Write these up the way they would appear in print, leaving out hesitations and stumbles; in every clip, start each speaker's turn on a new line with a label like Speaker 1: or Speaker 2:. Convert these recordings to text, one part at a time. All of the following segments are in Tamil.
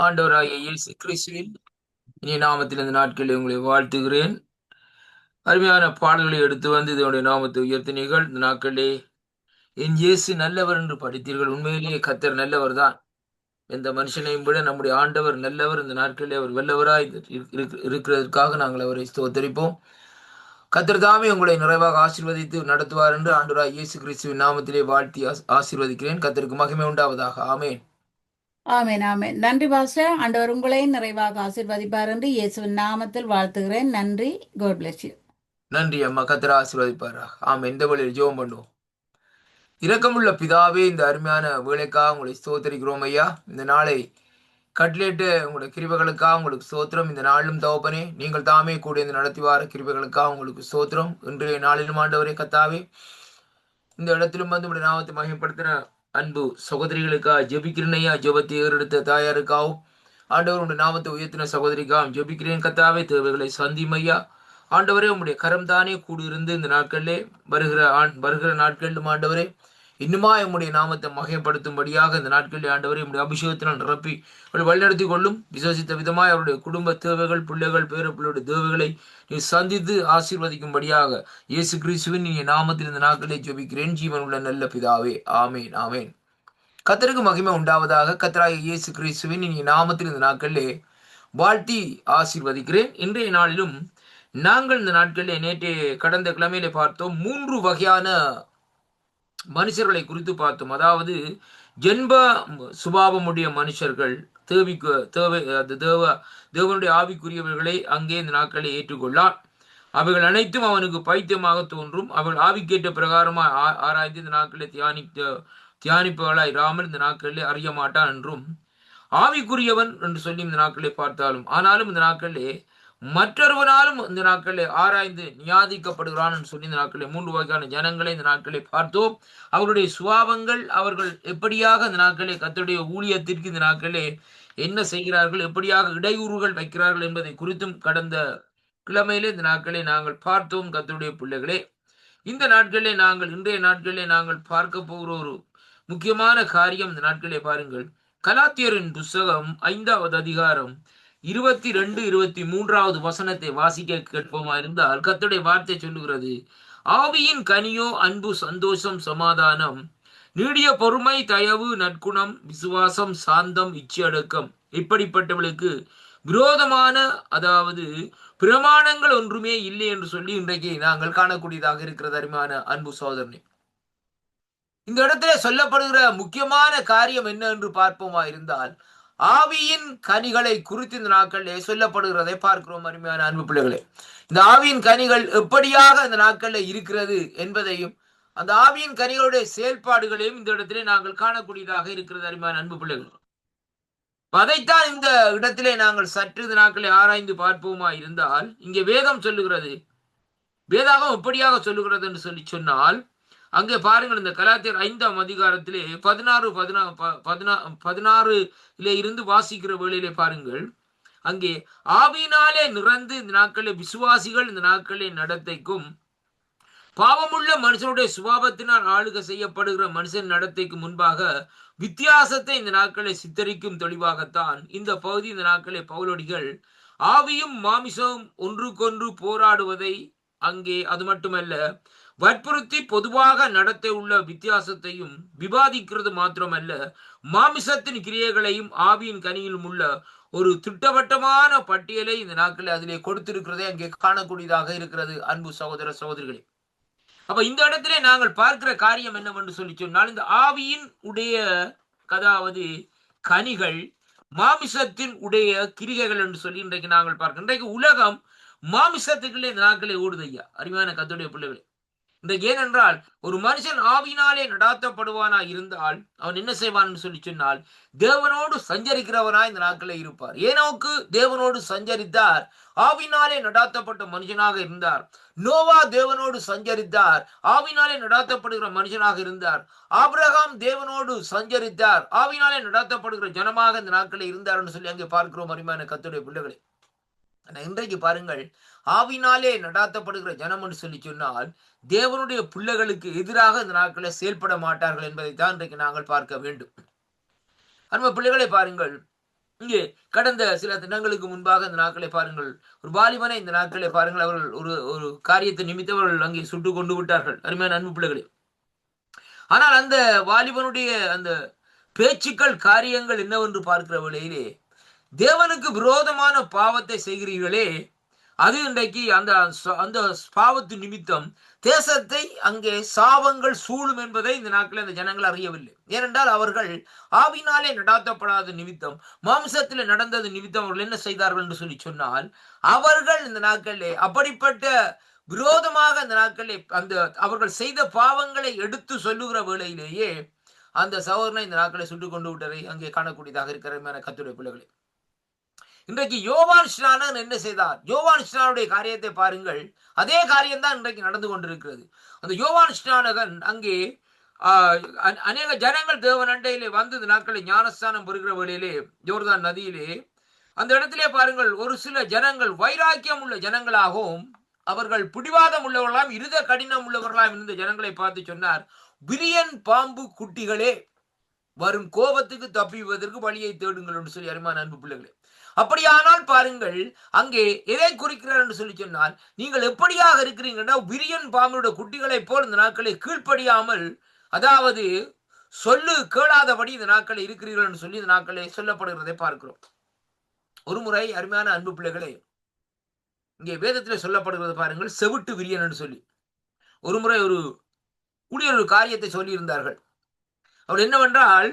Speaker 1: ஆண்டவராகிய இயேசு கிறிஸ்துவின் இனி நாமத்தில் இந்த நாட்களில் உங்களை வாழ்த்துகிறேன். அருமையான பாடல்களை எடுத்து வந்து இதனுடைய நாமத்தை உயர்த்தினீர்கள். இந்த நாட்களிலே என் இயேசு நல்லவர் என்று படித்தீர்கள். உண்மையிலேயே கர்த்தர் நல்லவர் தான். எந்த மனுஷனையும் விட நம்முடைய ஆண்டவர் நல்லவர். இந்த நாட்களிலே அவர் வல்லவராய் இருக்கிறதற்காக நாங்கள் அவரை ஸ்தோத்தரிப்போம். கர்த்தர் தாமே உங்களை நிறைவாக ஆசீர்வதித்து நடத்துவார் என்று ஆண்டவராகிய இயேசு கிறிஸ்துவின் நாமத்திலே வாழ்த்தி ஆசீர்வதிக்கிறேன். கர்த்தருக்கு மகிமை உண்டாவதாக. ஆமென்.
Speaker 2: ஆமென் ஆமென். நன்றி பாஸ்டர். ஆண்டவர் உங்களையும் நிறைவாக ஆசீர்வதிப்பார் என்று இயேசுவின் நாமத்தில் வாழ்த்துகிறேன். நன்றி. God bless you.
Speaker 1: நன்றி அம்மா. கர்த்தர் ஆசீர்வதிப்பாராக. ஆமென். இந்த வழியில் ஜெபம் பண்ணுவோம். இரக்கமுள்ள பிதாவே, இந்த அருமையான வேலைக்காக உங்களை ஸ்தோத்தரிக்கிறோம் ஐயா. இந்த நாளை கட்லேட்டு உங்களுடைய கிருபைகளுக்காக உங்களுக்கு ஸ்தோத்திரம். இந்த நாளிலும் தகப்பனே, நீங்கள் தாமே கூட இந்த நடத்தி வார கிருபைகளுக்காக உங்களுக்கு ஸ்தோத்திரம். இன்றைய நாளிலும் ஆண்டவரே கத்தாவே, இந்த இடத்திலும் வந்து உடைய நாமத்தை மகிமைப்படுத்தின அன்பு சகோதரிகளுக்காக ஜெபிக்கிறேன் ஐயா. ஜெபத்தை ஏறெடுத்த தாயாருக்காகவும் ஆண்டவர் உடைய நாமத்தை உயர்த்தின சகோதரிக்காகவும் ஜெபிக்கிறேன் கத்தாவே. தேவைகளை சந்தியும் ஐயா. ஆண்டவரே, உம்முடைய கரம் தானே கூடியிருந்து இந்த நாட்களிலே வருகிற நாட்களிலும் ஆண்டவரே இன்னுமா உம்முடைய நாமத்தை மகிமைப்படுத்தும்படியாக இந்த நாட்களில் ஆண்டவரே உம்முடைய அபிஷேகத்தினால் நிரப்பி அவரை வழிநடத்தி கொள்ளும். விசுவசித்த விதமாய் அவருடைய குடும்ப தேவைகள், பிள்ளைகள், பேரப்பிள்ளையுடைய தேவைகளை நீ சந்தித்து ஆசீர்வதிக்கும்படியாக இயேசு கிறிஸ்துவின் நீ நாமத்தில் இந்த நாட்களிலே ஜெபிக்கிறேன் ஜீவன் உள்ள நல்ல பிதாவே. ஆமேன் ஆமேன். கர்த்தருக்கு மகிமை உண்டாவதாக. கர்த்தராகிய இயேசு கிறிஸ்துவின் நீ நாமத்தில் இந்த நாட்களிலே வாழ்த்தி ஆசீர்வதிக்கிறேன். இன்றைய நாளிலும் நாங்கள் இந்த நாட்களிலே நேற்றைய கடந்த கிழமையிலே பார்த்தோம் 3 வகையான மனுஷர்களை குறித்து பார்த்தோம். அதாவது ஜென்ம சுபாவமுடைய மனுஷர்கள், தேவனுடைய ஆவிக்குரியவர்களை அங்கே இந்த நாட்களை ஏற்றுக்கொள்ளார். அவைகள் அனைத்தும் அவனுக்கு பைத்தியமாக தோன்றும். அவர்கள் ஆவிக்கேற்ற பிரகாரமாக ஆராய்ந்து இந்த நாட்களை தியானிப்புகளாய் இராமல் இந்த நாட்களிலே அறிய மாட்டான் என்றும், ஆவிக்குரியவன் என்று சொல்லி இந்த நாட்களை பார்த்தாலும் ஆனாலும் இந்த நாட்களிலே மற்றொருவனாலும் இந்த நாட்களை ஆராய்ந்து நியாதிக்கப்படுகிறான் என்று சொல்லி இந்த நாட்களை 3 வகையான ஜனங்களை இந்த நாட்களை பார்த்தோம். அவருடைய சுபாவங்கள், அவர்கள் எப்படியாக இந்த நாட்களை கர்த்தருடைய ஊழியத்திற்கு இந்த நாட்களே என்ன செய்கிறார்கள், எப்படியாக இடையூறுகள் வைக்கிறார்கள் என்பதை குறித்தும் கடந்த கிழமையிலே இந்த நாட்களை நாங்கள் பார்த்தோம். கர்த்தருடைய பிள்ளைகளே, இந்த நாட்களிலே இன்றைய நாட்களிலே நாங்கள் பார்க்க போகிற ஒரு முக்கியமான காரியம் இந்த நாட்களிலே பாருங்கள். கலாத்தியரின் புஸ்தகம் 5வது அதிகாரம் 22, 23வது வசனத்தை வாசிக்க கேட்போமா இருந்தால் கர்த்தருடைய வார்த்தை சொல்லுகிறது, ஆவியின் கனியோ அன்பு, சந்தோஷம், சமாதானம், நீடிய பொறுமை, தயவு, நற்குணம், விசுவாசம், சாந்தம், இச்சையடக்கம், இப்படிப்பட்டவளுக்கு விரோதமான அதாவது பிரமாணங்கள் ஒன்றுமே இல்லை என்று சொல்லி இன்றைக்கு நாங்கள் காணக்கூடியதாக இருக்கிறது. அருமையான அன்பு சோதரனே, இந்த இடத்துல சொல்லப்படுகிற முக்கியமான காரியம் என்ன என்று பார்ப்போமா இருந்தால் ஆவியின் கனிகளை குறித்து இந்த நாட்களிலே சொல்லப்படுகிறதை பார்க்கிறோம். அருமையான அன்பு பிள்ளைகளே, இந்த ஆவியின் கனிகள் எப்படியாக இந்த நாட்களில் இருக்கிறது என்பதையும் அந்த ஆவியின் கனிகளுடைய செயல்பாடுகளையும் இந்த இடத்திலே நாங்கள் காணக்கூடியதாக இருக்கிறது. அருமையான அன்பு பிள்ளைகள், அதைத்தான் இந்த இடத்திலே நாங்கள் சற்று இந்த நாட்களை ஆராய்ந்து பார்ப்போமா இருந்தால் இங்கே வேதம் சொல்லுகிறது. வேதாகம் எப்படியாக சொல்லுகிறது என்று சொல்லி சொன்னால் அங்கே பாருங்கள், இந்த கலாத்தியர் 5ஆம் அதிகாரத்திலே 16 இருந்து வாசிக்கிற வேளையிலே பாருங்கள், அங்கே ஆவியினாலே நிறந்து இந்த நாட்களில் விசுவாசிகள் இந்த நாட்களில் நடத்தைக்கும், பாவமுள்ள மனுஷனுடைய சுபாவத்தினால் ஆளுகை செய்யப்படுகிற மனுஷன் நடத்தைக்கு முன்பாக வித்தியாசத்தை இந்த நாட்களை சித்தரிக்கும் தெளிவாகத்தான் இந்த பகுதி இந்த நாட்களை பவுலடிகள் ஆவியும் மாமிசமும் ஒன்றுக்கொன்று போராடுவதை அங்கே அது மட்டுமல்ல வற்புறுத்தி பொதுவாக நடத்த உள்ள வித்தியாசத்தையும் விவாதிக்கிறது மாத்திரமல்ல, மாமிசத்தின் கிரியைகளையும் ஆவியின் கனியிலும் உள்ள ஒரு திட்டவட்டமான பட்டியலை இந்த நாட்களில் அதிலே கொடுத்திருக்கிறதை அங்கே காணக்கூடியதாக இருக்கிறது. அன்பு சகோதர சகோதரிகளே, அப்ப இந்த இடத்திலே நாங்கள் பார்க்கிற காரியம் என்னவென்று சொல்லி சொன்னால், இந்த ஆவியின் உடைய அதாவது கனிகள் மாமிசத்தின் உடைய கிரிகைகள் என்று சொல்லி இன்றைக்கு நாங்கள் பார்க்கிறோம். இன்றைக்கு உலகம் மாமிசத்துக்குள்ளே இந்த நாட்களை ஓடுது ஐயா. அருமையான கர்த்தருடைய பிள்ளைகளே, இன்றைக்கு ஏனென்றால் ஒரு மனுஷன் ஆவினாலே நடாத்தப்படுவானா இருந்தால் அவன் என்ன செய்வான் சொல்லி சொன்னால் தேவனோடு சஞ்சரிக்கிறவனாய் இந்த நாட்களே இருப்பார். ஏனோக்கு தேவனோடு சஞ்சரித்தார், ஆவினாலே நடாத்தப்பட்ட மனுஷனாக இருந்தார். நோவா தேவனோடு சஞ்சரித்தார், ஆவினாலே நடாத்தப்படுகிற மனுஷனாக இருந்தார். ஆபிரகாம் தேவனோடு சஞ்சரித்தார், ஆவினாலே நடாத்தப்படுகிற ஜனமாக இந்த நாட்களே இருந்தார் என்று சொல்லி அங்கே பார்க்கிறோம். அருமையான கர்த்தருடைய பிள்ளைகளே, இன்றைக்கு பாருங்கள், ஆவினாலே நடாத்தப்படுகிற ஜனம் என்று சொல்லி சொன்னால் தேவனுடைய பிள்ளைகளுக்கு எதிராக இந்த நாட்களை செயல்பட மாட்டார்கள் என்பதைத்தான் இன்றைக்கு நாங்கள் பார்க்க வேண்டும். அன்பு பிள்ளைகளை பாருங்கள், இங்கே கடந்த சில தினங்களுக்கு முன்பாக இந்த நாட்களை பாருங்கள், ஒரு வாலிபனை இந்த நாட்களை பாருங்கள், அவர்கள் ஒரு ஒரு காரியத்தை நிமித்தம் அவர்கள் அங்கே சுட்டு கொண்டு விட்டார்கள், அருமையான அன்பு பிள்ளைகளே. ஆனால் அந்த வாலிபனுடைய அந்த பேச்சுக்கள், காரியங்கள் என்னவென்று பார்க்கிற வேளையிலே, தேவனுக்கு விரோதமான பாவத்தை செய்கிறீர்களே, அது இன்றைக்கு அந்த அந்த பாவத்து நிமித்தம் தேசத்தை அங்கே சாபங்கள் சூழும் என்பதை இந்த நாட்களில் அந்த ஜனங்கள் அறியவில்லை. ஏனென்றால் அவர்கள் ஆவினாலே நடாத்தப்படாத நிமித்தம், மாம்சத்தில் நடந்தது நிமித்தம் அவர்கள் என்ன செய்தார்கள் என்று சொல்லி சொன்னால், அவர்கள் இந்த நாட்களிலே அப்படிப்பட்ட விரோதமாக இந்த நாட்களிலே அந்த அவர்கள் செய்த பாவங்களை எடுத்து சொல்லுகிற வேளையிலேயே அந்த சகோதரனை இந்த நாட்களை சுட்டுக் கொண்டு விட்டதை அங்கே காணக்கூடியதாக இருக்கிற கர்த்தருடைய பிள்ளைகளே. இன்றைக்கு யோவான் ஸ்நானன் என்ன செய்தார்? யோவான் ஸ்நானுடைய காரியத்தை பாருங்கள், அதே காரியம்தான் இன்றைக்கு நடந்து கொண்டிருக்கிறது. அந்த யோவான் ஸ்நானகன் அங்கே அநேக ஜனங்கள் தேவன் அண்டையிலே வந்து இந்த நாட்களை ஞானஸ்தானம் பெறுகிற வழியிலே யோர்தான் நதியிலே அந்த இடத்திலே பாருங்கள், ஒரு சில ஜனங்கள் வைராக்கியம் உள்ள ஜனங்களாகவும் அவர்கள் பிடிவாதம் உள்ளவர்களாம், இருத கடினம் உள்ளவர்களாம் இருந்த ஜனங்களை பார்த்து சொன்னார், விரியன் பாம்பு குட்டிகளே, வரும் கோபத்துக்கு தப்பிவதற்கு வழியை தேடுங்கள் என்று சொல்லி. அருமையான அன்பு பிள்ளைகளே, அப்படியானால் பாருங்கள், அங்கே எதை குறிக்கிறார் என்று சொல்லி சொன்னால், நீங்கள் எப்படியாக இருக்கிறீங்கன்னா விரியன் பாம்புடைய குட்டிகளை போல் இந்த நாட்களை கீழ்ப்படியாமல், அதாவது சொல்லு கேளாதபடி இந்த நாட்களை இருக்கிறீர்கள் என்று சொல்லி இந்த நாட்களை சொல்லப்படுகிறதை பார்க்கிறோம். ஒரு முறை அருமையான அன்பு பிள்ளைகளே, இங்கே வேதத்தில் சொல்லப்படுகிறது பாருங்கள், செவிட்டு விரியன் என்று சொல்லி. ஒரு முறை ஒரு ஊழியர் ஒரு காரியத்தை சொல்லி இருந்தார்கள். அவர் என்னவென்றால்,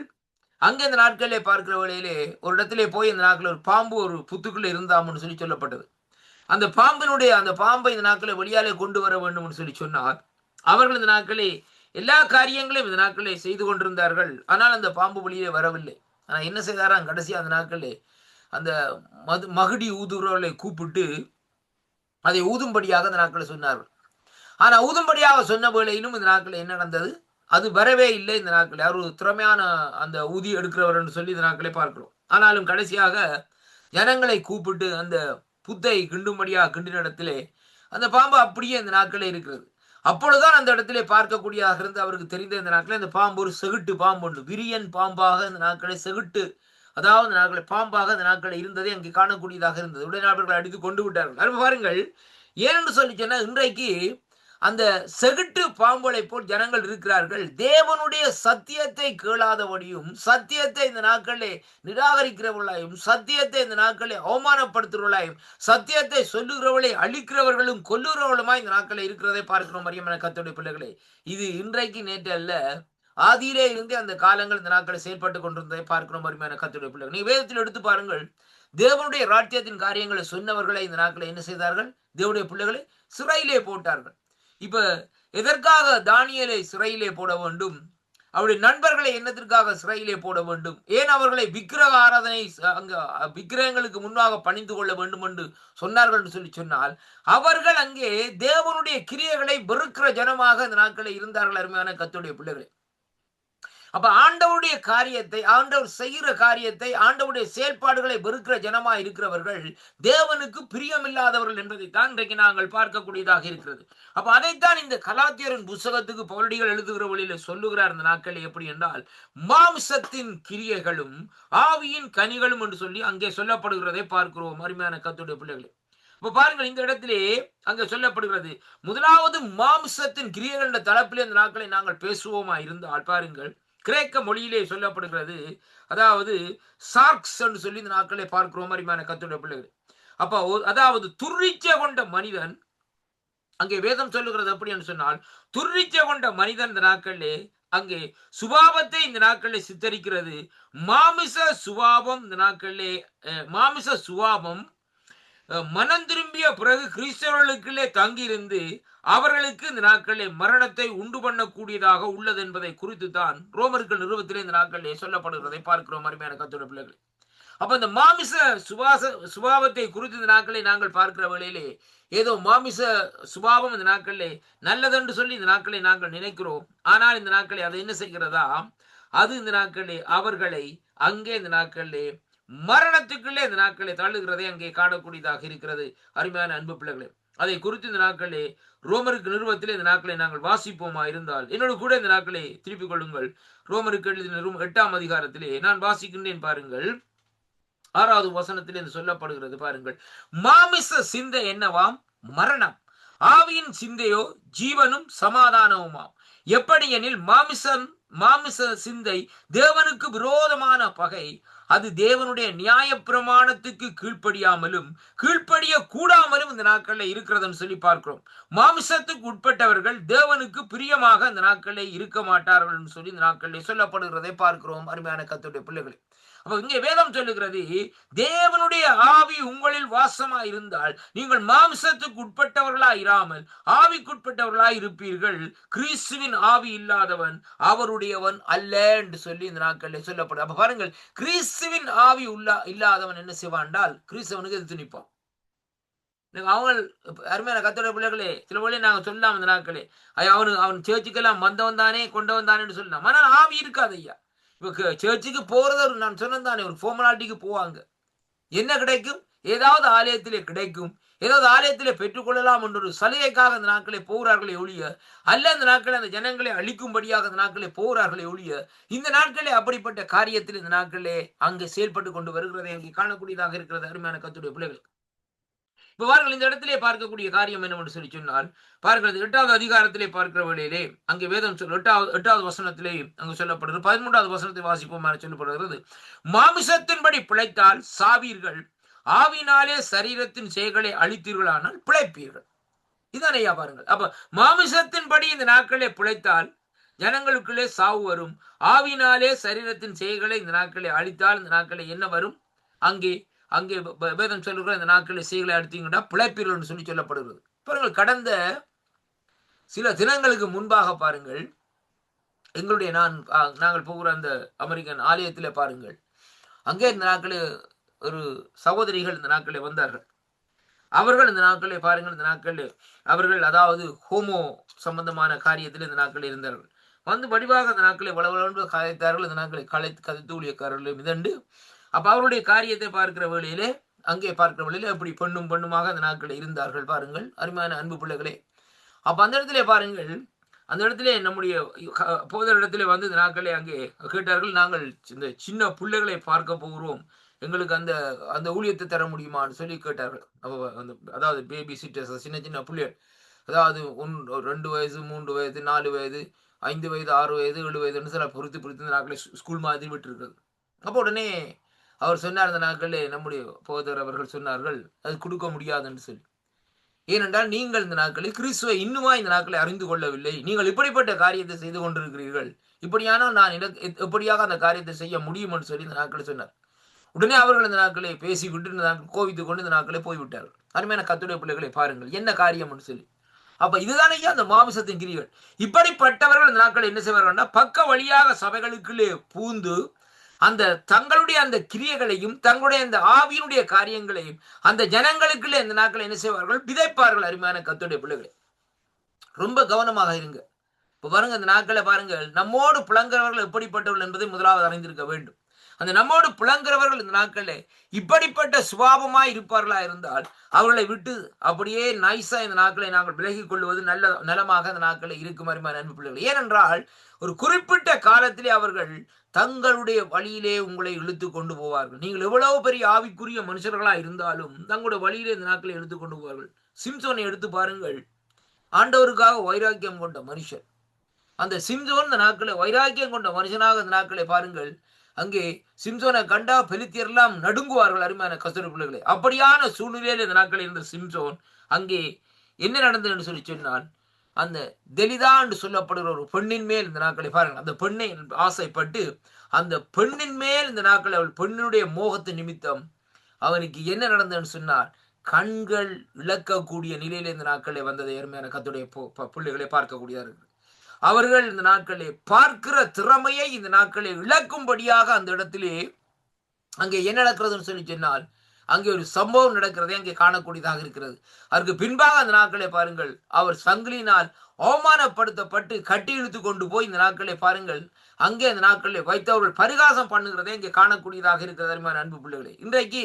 Speaker 1: அங்கே இந்த நாட்களிலே பார்க்கிற வேளையிலே ஒரு இடத்திலே போய் இந்த நாட்களில் ஒரு பாம்பு ஒரு புத்துக்குள்ள இருந்தாம்னு சொல்லி சொல்லப்பட்டது. அந்த பாம்பை இந்த நாட்களை வெளியாலே கொண்டு வர வேண்டும் என்று சொல்லி சொன்னார். அவர்கள் இந்த நாட்களே எல்லா காரியங்களையும் இந்த நாட்களே செய்து கொண்டிருந்தார்கள். ஆனால் அந்த பாம்பு வெளியே வரவில்லை. ஆனால் என்ன செய்தாராம், கடைசியாக அந்த நாட்களே அந்த மகுடி ஊதுகிறவர்களை கூப்பிட்டு அதை ஊதும்படியாக அந்த நாட்களை சொன்னார்கள். ஆனா ஊதும்படியாக சொன்ன வேளையிலும் இந்த நாட்களில் என்ன நடந்தது, அது வரவே இல்லை. இந்த நாட்களில் அவர் ஒரு திறமையான அந்த ஊதி எடுக்கிறவர் என்று சொல்லி இந்த நாட்களை பார்க்கிறோம். ஆனாலும் கடைசியாக ஜனங்களை கூப்பிட்டு அந்த புத்தை கிண்டும்படியாக கிண்டின இடத்திலே அந்த பாம்பு அப்படியே இந்த நாட்களே இருக்கிறது. அப்பொழுதுதான் அந்த இடத்திலே பார்க்கக்கூடியதாக இருந்து அவருக்கு தெரிந்த இந்த நாட்களில் அந்த பாம்பு ஒரு செகுட்டு பாம்பு உண்டு, விரியன் பாம்பாக இந்த நாட்களை செகுட்டு, அதாவது இந்த நாட்களை பாம்பாக இந்த நாட்களை இருந்ததை அங்கே காணக்கூடியதாக இருந்தது. உடனே அவர்கள் அடித்து கொண்டு விட்டார்கள். அது பாருங்கள், ஏனென்று சொல்லி சொன்னால், இன்றைக்கு அந்த செகுட்டு பாம்புகளை போல் ஜனங்கள் இருக்கிறார்கள். தேவனுடைய சத்தியத்தை கேளாதபடியும், சத்தியத்தை இந்த நாட்களே நிராகரிக்கிறவர்களாயும், சத்தியத்தை இந்த நாட்களை அவமானப்படுத்துகிறவர்களாயும், சத்தியத்தை சொல்லுகிறவர்களை அழிக்கிறவர்களும் கொல்லுகிறவர்களுமாய் இந்த நாட்களை இருக்கிறதை பார்க்கிறோம். மரியமான கர்த்தருடைய பிள்ளைகளே, இது இன்றைக்கு நேற்று அல்ல, ஆதியிலே இருந்தே அந்த காலங்கள் இந்த நாட்களை செயல்பட்டு கொண்டிருந்ததை பார்க்கிறோம். மரியமான கர்த்தருடைய பிள்ளைகள், நீ வேதத்தில் எடுத்து பாருங்கள், தேவனுடைய ராஜ்யத்தின் காரியங்களை சொன்னவர்களை இந்த நாட்களை என்ன செய்தார்கள்? தேவனுடைய பிள்ளைகளை சிறையிலே போட்டார்கள். இப்ப எதற்காக தானியேலை சிறையிலே போட வேண்டும்? அவருடைய நண்பர்களை என்னத்திற்காக சிறையிலே போட வேண்டும்? ஏன் அவர்களை விக்கிரக ஆராதனை அங்க விக்கிரகங்களுக்கு முன்பாக பணிந்து கொள்ள வேண்டும் என்று சொன்னார்கள் என்று சொல்லி சொன்னால், அவர்கள் அங்கே தேவனுடைய கிரியைகளை வெறுக்கிற ஜனமாக இந்த நாட்களை இருந்தார்கள். அருமையான கர்த்தருடைய பிள்ளைகளே, அப்ப ஆண்டவருடைய காரியத்தை, ஆண்டவர் செய்கிற காரியத்தை, ஆண்டவருடைய செயல்பாடுகளை வெறுக்கிற ஜனமா இருக்கிறவர்கள் தேவனுக்கு பிரியமில்லாதவர்கள் என்பதைத்தான் இன்றைக்கு நாங்கள் பார்க்கக்கூடியதாக இருக்கிறது. அப்ப அதைத்தான் இந்த கலாத்தியரின் புத்தகத்துக்கு பவுலடிகள் எழுதுகிற வழியில சொல்லுகிறார். இந்த நாட்கள் எப்படி என்றால், மாம்சத்தின் கிரியைகளும் ஆவியின் கனிகளும் என்று சொல்லி அங்கே சொல்லப்படுகிறதை பார்க்கிறோம். அருமையான கர்த்தருடைய பிள்ளைகளே, இப்ப பாருங்கள், இந்த இடத்திலே அங்க சொல்லப்படுகிறது, முதலாவது மாம்சத்தின் கிரியைகள் என்ற தலைப்பிலே இந்த நாட்களை நாங்கள் பேசுவோமா இருந்தால் பாருங்கள், கிரேக்க மொழியிலே சொல்லப்படுகிறது, அதாவது சார்க்ஸ் என்று சொல்லி இந்த நாட்களை பார்க்கிறோம். அருமையான கர்த்தருடைய பிள்ளைகள், அப்ப அதாவது துர்ரிச்சை கொண்ட மனிதன், அங்கே வேதம் சொல்லுகிறது எப்படி என்று சொன்னால், துர்ரிச்சை கொண்ட மனிதன் இந்த நாட்களிலே அங்கே சுபாவத்தை இந்த நாட்களிலே சித்தரிக்கிறது. மாமிச சுபாவம் இந்த நாட்களிலே மாமிச சுபாவம் மனம் திரும்பிய பிறகு கிறிஸ்தவர்களுக்குள்ளே தங்கியிருந்து அவர்களுக்கு இந்த நாட்களிலே மரணத்தை உண்டு பண்ணக்கூடியதாக உள்ளது என்பதை குறித்து தான் ரோமர்கள் நிறுவத்திலே இந்த நாட்களிலே சொல்லப்படுகிறதை பார்க்கிறோம். அருமையான கர்த்தருடைய பிள்ளைகளே, அப்ப இந்த மாமிச சுபாவத்தை குறித்து இந்த நாட்களை நாங்கள் பார்க்கிற வேளையிலே ஏதோ மாமிச சுபாவம் இந்த நாட்களிலே நல்லதென்று சொல்லி இந்த நாட்களை நாங்கள் நினைக்கிறோம். ஆனால் இந்த நாட்களை அதை என்ன செய்கிறதா, அது இந்த நாட்களிலே அவர்களை அங்கே இந்த நாட்களிலே மரணத்துக்குள்ளே இந்த நாட்களை தள்ளுகிறதை அங்கே காணக்கூடியதாக இருக்கிறது. அருமையான அன்பு பிள்ளைகளே, அதை குறித்து இந்த நாட்களே ரோமருக்கு நிறுவத்திலே இந்த நாட்களை நாங்கள் வாசிப்போமா இருந்தால் என்னோட கூட இந்த நாட்களை திருப்பிக் கொள்ளுங்கள். ரோமருக்கு எழுதின 8ஆம் அதிகாரத்திலே நான் வாசிக்கின்றேன் பாருங்கள். 6வது வசனத்தில் இது சொல்லப்படுகிறது பாருங்கள். மாமிச சிந்தை என்னவாம்? மரணம். ஆவியின் சிந்தையோ ஜீவனும் சமாதானவுமாம். எப்படி எனில் மாமிச சிந்தை தேவனுக்கு விரோதமான பகை. அது தேவனுடைய நியாய பிரமாணத்துக்கு கீழ்ப்படிய கூடாமலும் இந்த நாட்களில் இருக்கிறதுன்னு சொல்லி பார்க்கிறோம். மாமிசத்துக்கு உட்பட்டவர்கள் தேவனுக்கு பிரியமாக இந்த நாட்களில் இருக்க மாட்டார்கள் சொல்லி இந்த நாட்களில் சொல்லப்படுகிறதை பார்க்கிறோம். அருமையான கர்த்தருடைய பிள்ளைகளை, அப்ப இங்கே வேதம் சொல்லுகிறது, தேவனுடைய ஆவி உங்களில் வாசமா இருந்தால் நீங்கள் மாம்சத்துக்கு உட்பட்டவர்களா இராமல் ஆவிக்குட்பட்டவர்களா இருப்பீர்கள். கிறிஸ்துவின் ஆவி இல்லாதவன் அவருடையவன் அல்ல என்று சொல்லி இந்த நாட்களில் சொல்லப்படும். அப்ப பாருங்கள், கிறிஸ்துவின் ஆவி இல்லாதவன் என்ன செய்வான்டால் கிறிஸ்தவனுக்கு எதிர்த்து நிற்பான். அவங்க அருமையான கர்த்தருடைய பிள்ளைகளே, சில வழி நாங்க சொல்லலாம் இந்த நாட்களே, அவன் சேர்ச்சுக்கெல்லாம் வந்தவன் தானே கொண்டவன் தானே சொல்லலாம். ஆனால் ஆவி இருக்காது ஐயா. இப்போ சர்ச்சுக்கு போறது நான் சொன்னதானே, ஒரு ஃபார்மாலிட்டிக்கு போவாங்க. என்ன கிடைக்கும்? ஏதாவது ஆலயத்திலே கிடைக்கும், ஏதாவது ஆலயத்திலே பெற்றுக்கொள்ளலாம் என்ற ஒரு சலுகைக்காக அந்த நாட்களை போகிறார்களே ஒழிய, அல்ல அந்த நாட்களை அந்த ஜனங்களை அழிக்கும்படியாக அந்த நாட்களை போகிறார்களே ஒழிய, இந்த நாட்களே அப்படிப்பட்ட காரியத்தில் இந்த நாட்களே அங்கே செயல்பட்டு கொண்டு வருகிறதை அங்கே காணக்கூடியதாக இருக்கிறது. அருமையான கர்த்தருடைய பிள்ளைகள், இப்ப பாருங்கள், இந்த இடத்திலே பார்க்கக்கூடிய காரியம் என்னவென்று சொல்லி சொன்னால் பாருங்கள், 8வது அதிகாரத்திலே பார்க்கிற வேளையிலே அங்கே வேதம் 8வது வசனத்திலே அங்கு சொல்லப்படுகிறது. 13வது வசனத்தை வாசிப்போம் சொல்லப்படுகிறது. மாமிசத்தின்படி பிழைத்தால் சாவீர்கள், ஆவினாலே சரீரத்தின் செயல்களை அழித்தீர்களானால் பிழைப்பீர்கள். இதான் ஐயா பாருங்கள். அப்ப மாமிசத்தின்படி இந்த நாட்களே பிழைத்தால் ஜனங்களுக்குள்ளே சாவு வரும். ஆவினாலே சரீரத்தின் செயல்களை இந்த நாட்களை அழித்தால் இந்த நாட்களை என்ன வரும்? அங்கே வேதம் சொல்லுகிற இந்த நாட்களில் செய்களை அடித்தீங்கன்னா பிழைப்பீர்கள் சொல்லி சொல்லப்படுகிறது. பாருங்கள், கடந்த சில தினங்களுக்கு முன்பாக பாருங்கள், எங்களுடைய நாங்கள் போகிற அந்த அமெரிக்கன் ஆலயத்திலே பாருங்கள், அங்கே இந்த நாட்களில் ஒரு சகோதரிகள் இந்த நாட்களில் வந்தார்கள். அவர்கள் இந்த நாட்களில் பாருங்கள், இந்த நாட்களில் அவர்கள் அதாவது ஹோமோ சம்பந்தமான காரியத்தில் இந்த நாட்களில் இருந்தார்கள். வந்து வடிவாக அந்த நாட்களை வளவளவு கதைத்தார்கள். இந்த நாட்களை கதைத்து ஊழியக்காரர்கள் மிதண்டு அப்ப அவருடைய காரியத்தை பார்க்கிற வேளையிலே அங்கே பார்க்கிற வேளையிலே அப்படி பெண்ணுமாக அந்த நாட்களில் இருந்தார்கள். பாருங்கள் அருமையான அன்பு பிள்ளைகளே, அப்ப அந்த இடத்திலே பாருங்கள், அந்த இடத்திலே நம்முடைய போதர் இடத்திலே வந்து இந்த நாட்களே அங்கே கேட்டார்கள், நாங்கள் இந்த சின்ன பிள்ளைகளை பார்க்க போகிறோம், எங்களுக்கு அந்த ஊழியத்தை தர முடியுமான்னு சொல்லி கேட்டார்கள். அதாவது பேபி சிட்டர்ஸ், சின்ன பிள்ளைகள், அதாவது 2 வயசு 3 வயது 4 வயது 5 வயது 6 வயது 7 வயதுன்னு சில பொறுத்து இந்த நாட்களை ஸ்கூல் மாதிரி விட்டு இருக்கிறது. அப்போ உடனே அவர் சொன்னார், அந்த நாட்களில் நம்முடைய போதர் அவர்கள் சொன்னார்கள், அது கொடுக்க முடியாதுன்னு சொல்லி. ஏனென்றால் நீங்கள் இந்த நாட்களில் கிறிஸ்துவை இன்னுமா இந்த நாட்களை அறிந்து கொள்ளவில்லை, நீங்கள் இப்படிப்பட்ட காரியத்தை செய்து கொண்டிருக்கிறீர்கள், இப்படியானால் நான் எப்படியாக அந்த காரியத்தை செய்ய முடியும் என்று சொல்லி இந்த நாட்களை சொன்னார். உடனே அவர்கள் இந்த நாட்களை பேசிவிட்டு இந்த நாட்கள் கோவித்துக் கொண்டு இந்த நாட்களை போய்விட்டார்கள். அருமையான கர்த்தருடைய பிள்ளைகளை பாருங்கள், என்ன காரியம் என்று சொல்லி. அப்ப இதுதானே அந்த மாமிசத்தின் கிரியைகள். இப்படிப்பட்டவர்கள் இந்த நாட்கள் என்ன செய்வார்கள்? பக்க வழியாக சபைகளுக்குள்ளே பூந்து அந்த தங்களுடைய அந்த கிரியைகளையும் தங்களுடைய அந்த ஆவியினுடைய காரியங்களையும் அந்த ஜனங்களுக்குள்ளே இந்த நாட்களை என்ன செய்வார்கள்? விதைப்பார்கள். அருமையான கர்த்தருடைய பிள்ளைகளை, ரொம்ப கவனமாக இருங்க. இப்ப பாருங்க, அந்த நாட்களை பாருங்கள், நம்மோடு புலங்குறவர்கள் எப்படிப்பட்டவர்கள் என்பதை முதலாவது அறிந்திருக்க வேண்டும். அந்த நம்மோடு புலங்குறவர்கள் இந்த நாட்களில் இப்படிப்பட்ட சுபாவமாய் இருப்பார்களா இருந்தால் அவர்களை விட்டு அப்படியே நைஸா இந்த நாட்களை நாங்கள் விலகிக் கொள்வது நலமாக அந்த நாட்களில் இருக்கும். அருமையான அன்பு பிள்ளைகள், ஏனென்றால் ஒரு குறிப்பிட்ட காலத்திலே அவர்கள் தங்களுடைய வழியிலே உங்களை இழுத்து கொண்டு போவார்கள். நீங்கள் எவ்வளவு பெரிய ஆவிக்குரிய மனுஷர்களா இருந்தாலும் தங்களுடைய வழியிலே இந்த நாட்களை இழுத்து கொண்டு போவார்கள். சிம்சோனை எடுத்து பாருங்கள், ஆண்டவருக்காக வைராக்கியம் கொண்ட மனுஷன். அந்த சிம்சோன் இந்த நாட்களை வைராக்கியம் கொண்ட மனுஷனாக இந்த நாட்களை பாருங்கள், அங்கே சிம்சோனை கண்டா பெலித்தியரெல்லாம் நடுங்குவார்கள். அருமையான கர்த்தருடைய பிள்ளைகளே, அப்படியான சூழ்நிலையில் இந்த நாட்களில் இருந்த சிம்சோன் அங்கே என்ன நடந்தது என்று சொல்லி சொன்னால், அந்த தெலிதா என்று சொல்லப்படுகிற ஒரு பெண்ணின் மேல் இந்த நாட்களை பாருங்கள், அந்த பெண்ணை ஆசைப்பட்டு அந்த பெண்ணின் மேல் இந்த நாட்களை அவள் பெண்ணுடைய மோகத்து நிமித்தம் அவனுக்கு என்ன நடந்ததுன்னு சொன்னார், கண்கள் இழக்கக்கூடிய நிலையில இந்த நாட்களை வந்ததை அருமையான கர்த்தருடைய பிள்ளைகளை பார்க்கக்கூடியதாக இருக்கு. அவர்கள் இந்த நாட்களே பார்க்கிற திறமையை இந்த நாட்களை இழக்கும்படியாக அந்த இடத்திலே அங்கே என்ன நடக்கிறதுன்னு சொல்லி சொன்னால், அங்கே ஒரு சம்பவம் நடக்கிறதை அங்கே காணக்கூடியதாக இருக்கிறது. அதற்கு பின்பாக அந்த நாட்களை பாருங்கள், அவர் சங்கிலினால் அவமானப்படுத்தப்பட்டு கட்டி இழுத்து கொண்டு போய் இந்த நாட்களை பாருங்கள், அங்கே அந்த நாட்களை வைத்தவர்கள் பரிகாசம் பண்ணுகிறதை இங்கே காணக்கூடியதாக இருக்கிறது. அன்பு பிள்ளைகளே, இன்றைக்கு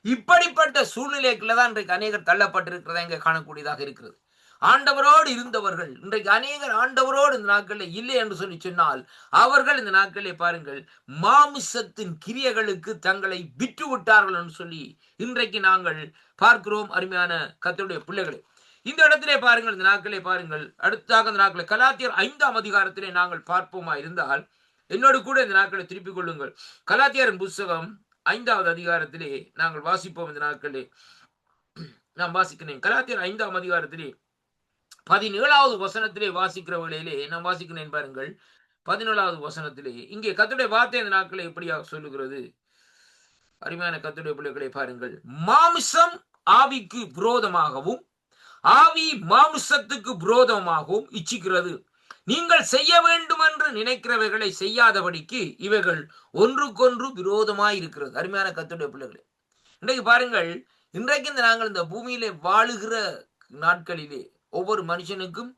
Speaker 1: இப்படிப்பட்ட சூழ்நிலைக்குள்ளதான் இன்றைக்கு அநேகர் தள்ளப்பட்டிருக்கிறதை இங்கே காணக்கூடியதாக இருக்கிறது. ஆண்டவரோடு இருந்தவர்கள் இன்றைக்கு அநேகர் ஆண்டவரோடு இந்த நாட்களில் இல்லை என்று சொல்லி சொன்னால் அவர்கள் இந்த நாட்களிலே பாருங்கள் மாமிசத்தின் கிரியைகளுக்கு தங்களை விற்று விட்டார்கள் என்று சொல்லி இன்றைக்கு நாங்கள் பார்க்கிறோம். அருமையான கர்த்தருடைய பிள்ளைகளை, இந்த இடத்திலே பாருங்கள், இந்த நாட்களே பாருங்கள், அடுத்ததாக இந்த நாட்களை கலாத்தியர் 5ஆம் அதிகாரத்திலே நாங்கள் பார்ப்போமா இருந்தால் என்னோடு கூட இந்த நாட்களை திருப்பிக் கொள்ளுங்கள். கலாத்தியரின் புஸ்தகம் 5வது அதிகாரத்திலே நாங்கள் வாசிப்போம். இந்த நாட்களே நான் வாசிக்கிறேன். கலாத்தியர் 5ஆம் அதிகாரத்திலே 17வது வசனத்திலே வாசிக்கிற வேளையிலே நான் வாசிக்கிறேன் பாருங்கள். 17வது வசனத்திலே இங்கே கர்த்தருடைய வார்த்தை இந்த நாட்களை எப்படியாக சொல்லுகிறது? அருமையான கர்த்தருடைய பிள்ளைகளை பாருங்கள், மாமிசம் ஆவிக்கு விரோதமாகவும் ஆவி மாமிசத்துக்கு விரோதமாகவும் இச்சிக்கிறது. நீங்கள் செய்ய வேண்டும் என்று நினைக்கிறவைகளை செய்யாதபடிக்கு இவைகள் ஒன்றுக்கொன்று விரோதமாய் இருக்கிறது. அருமையான கர்த்தருடைய பிள்ளைகளே, இன்றைக்கு பாருங்கள், இன்றைக்கு நாங்கள் இந்த பூமியிலே வாழுகிற நாட்களிலே ஒவ்வொரு மனுஷனுக்கும்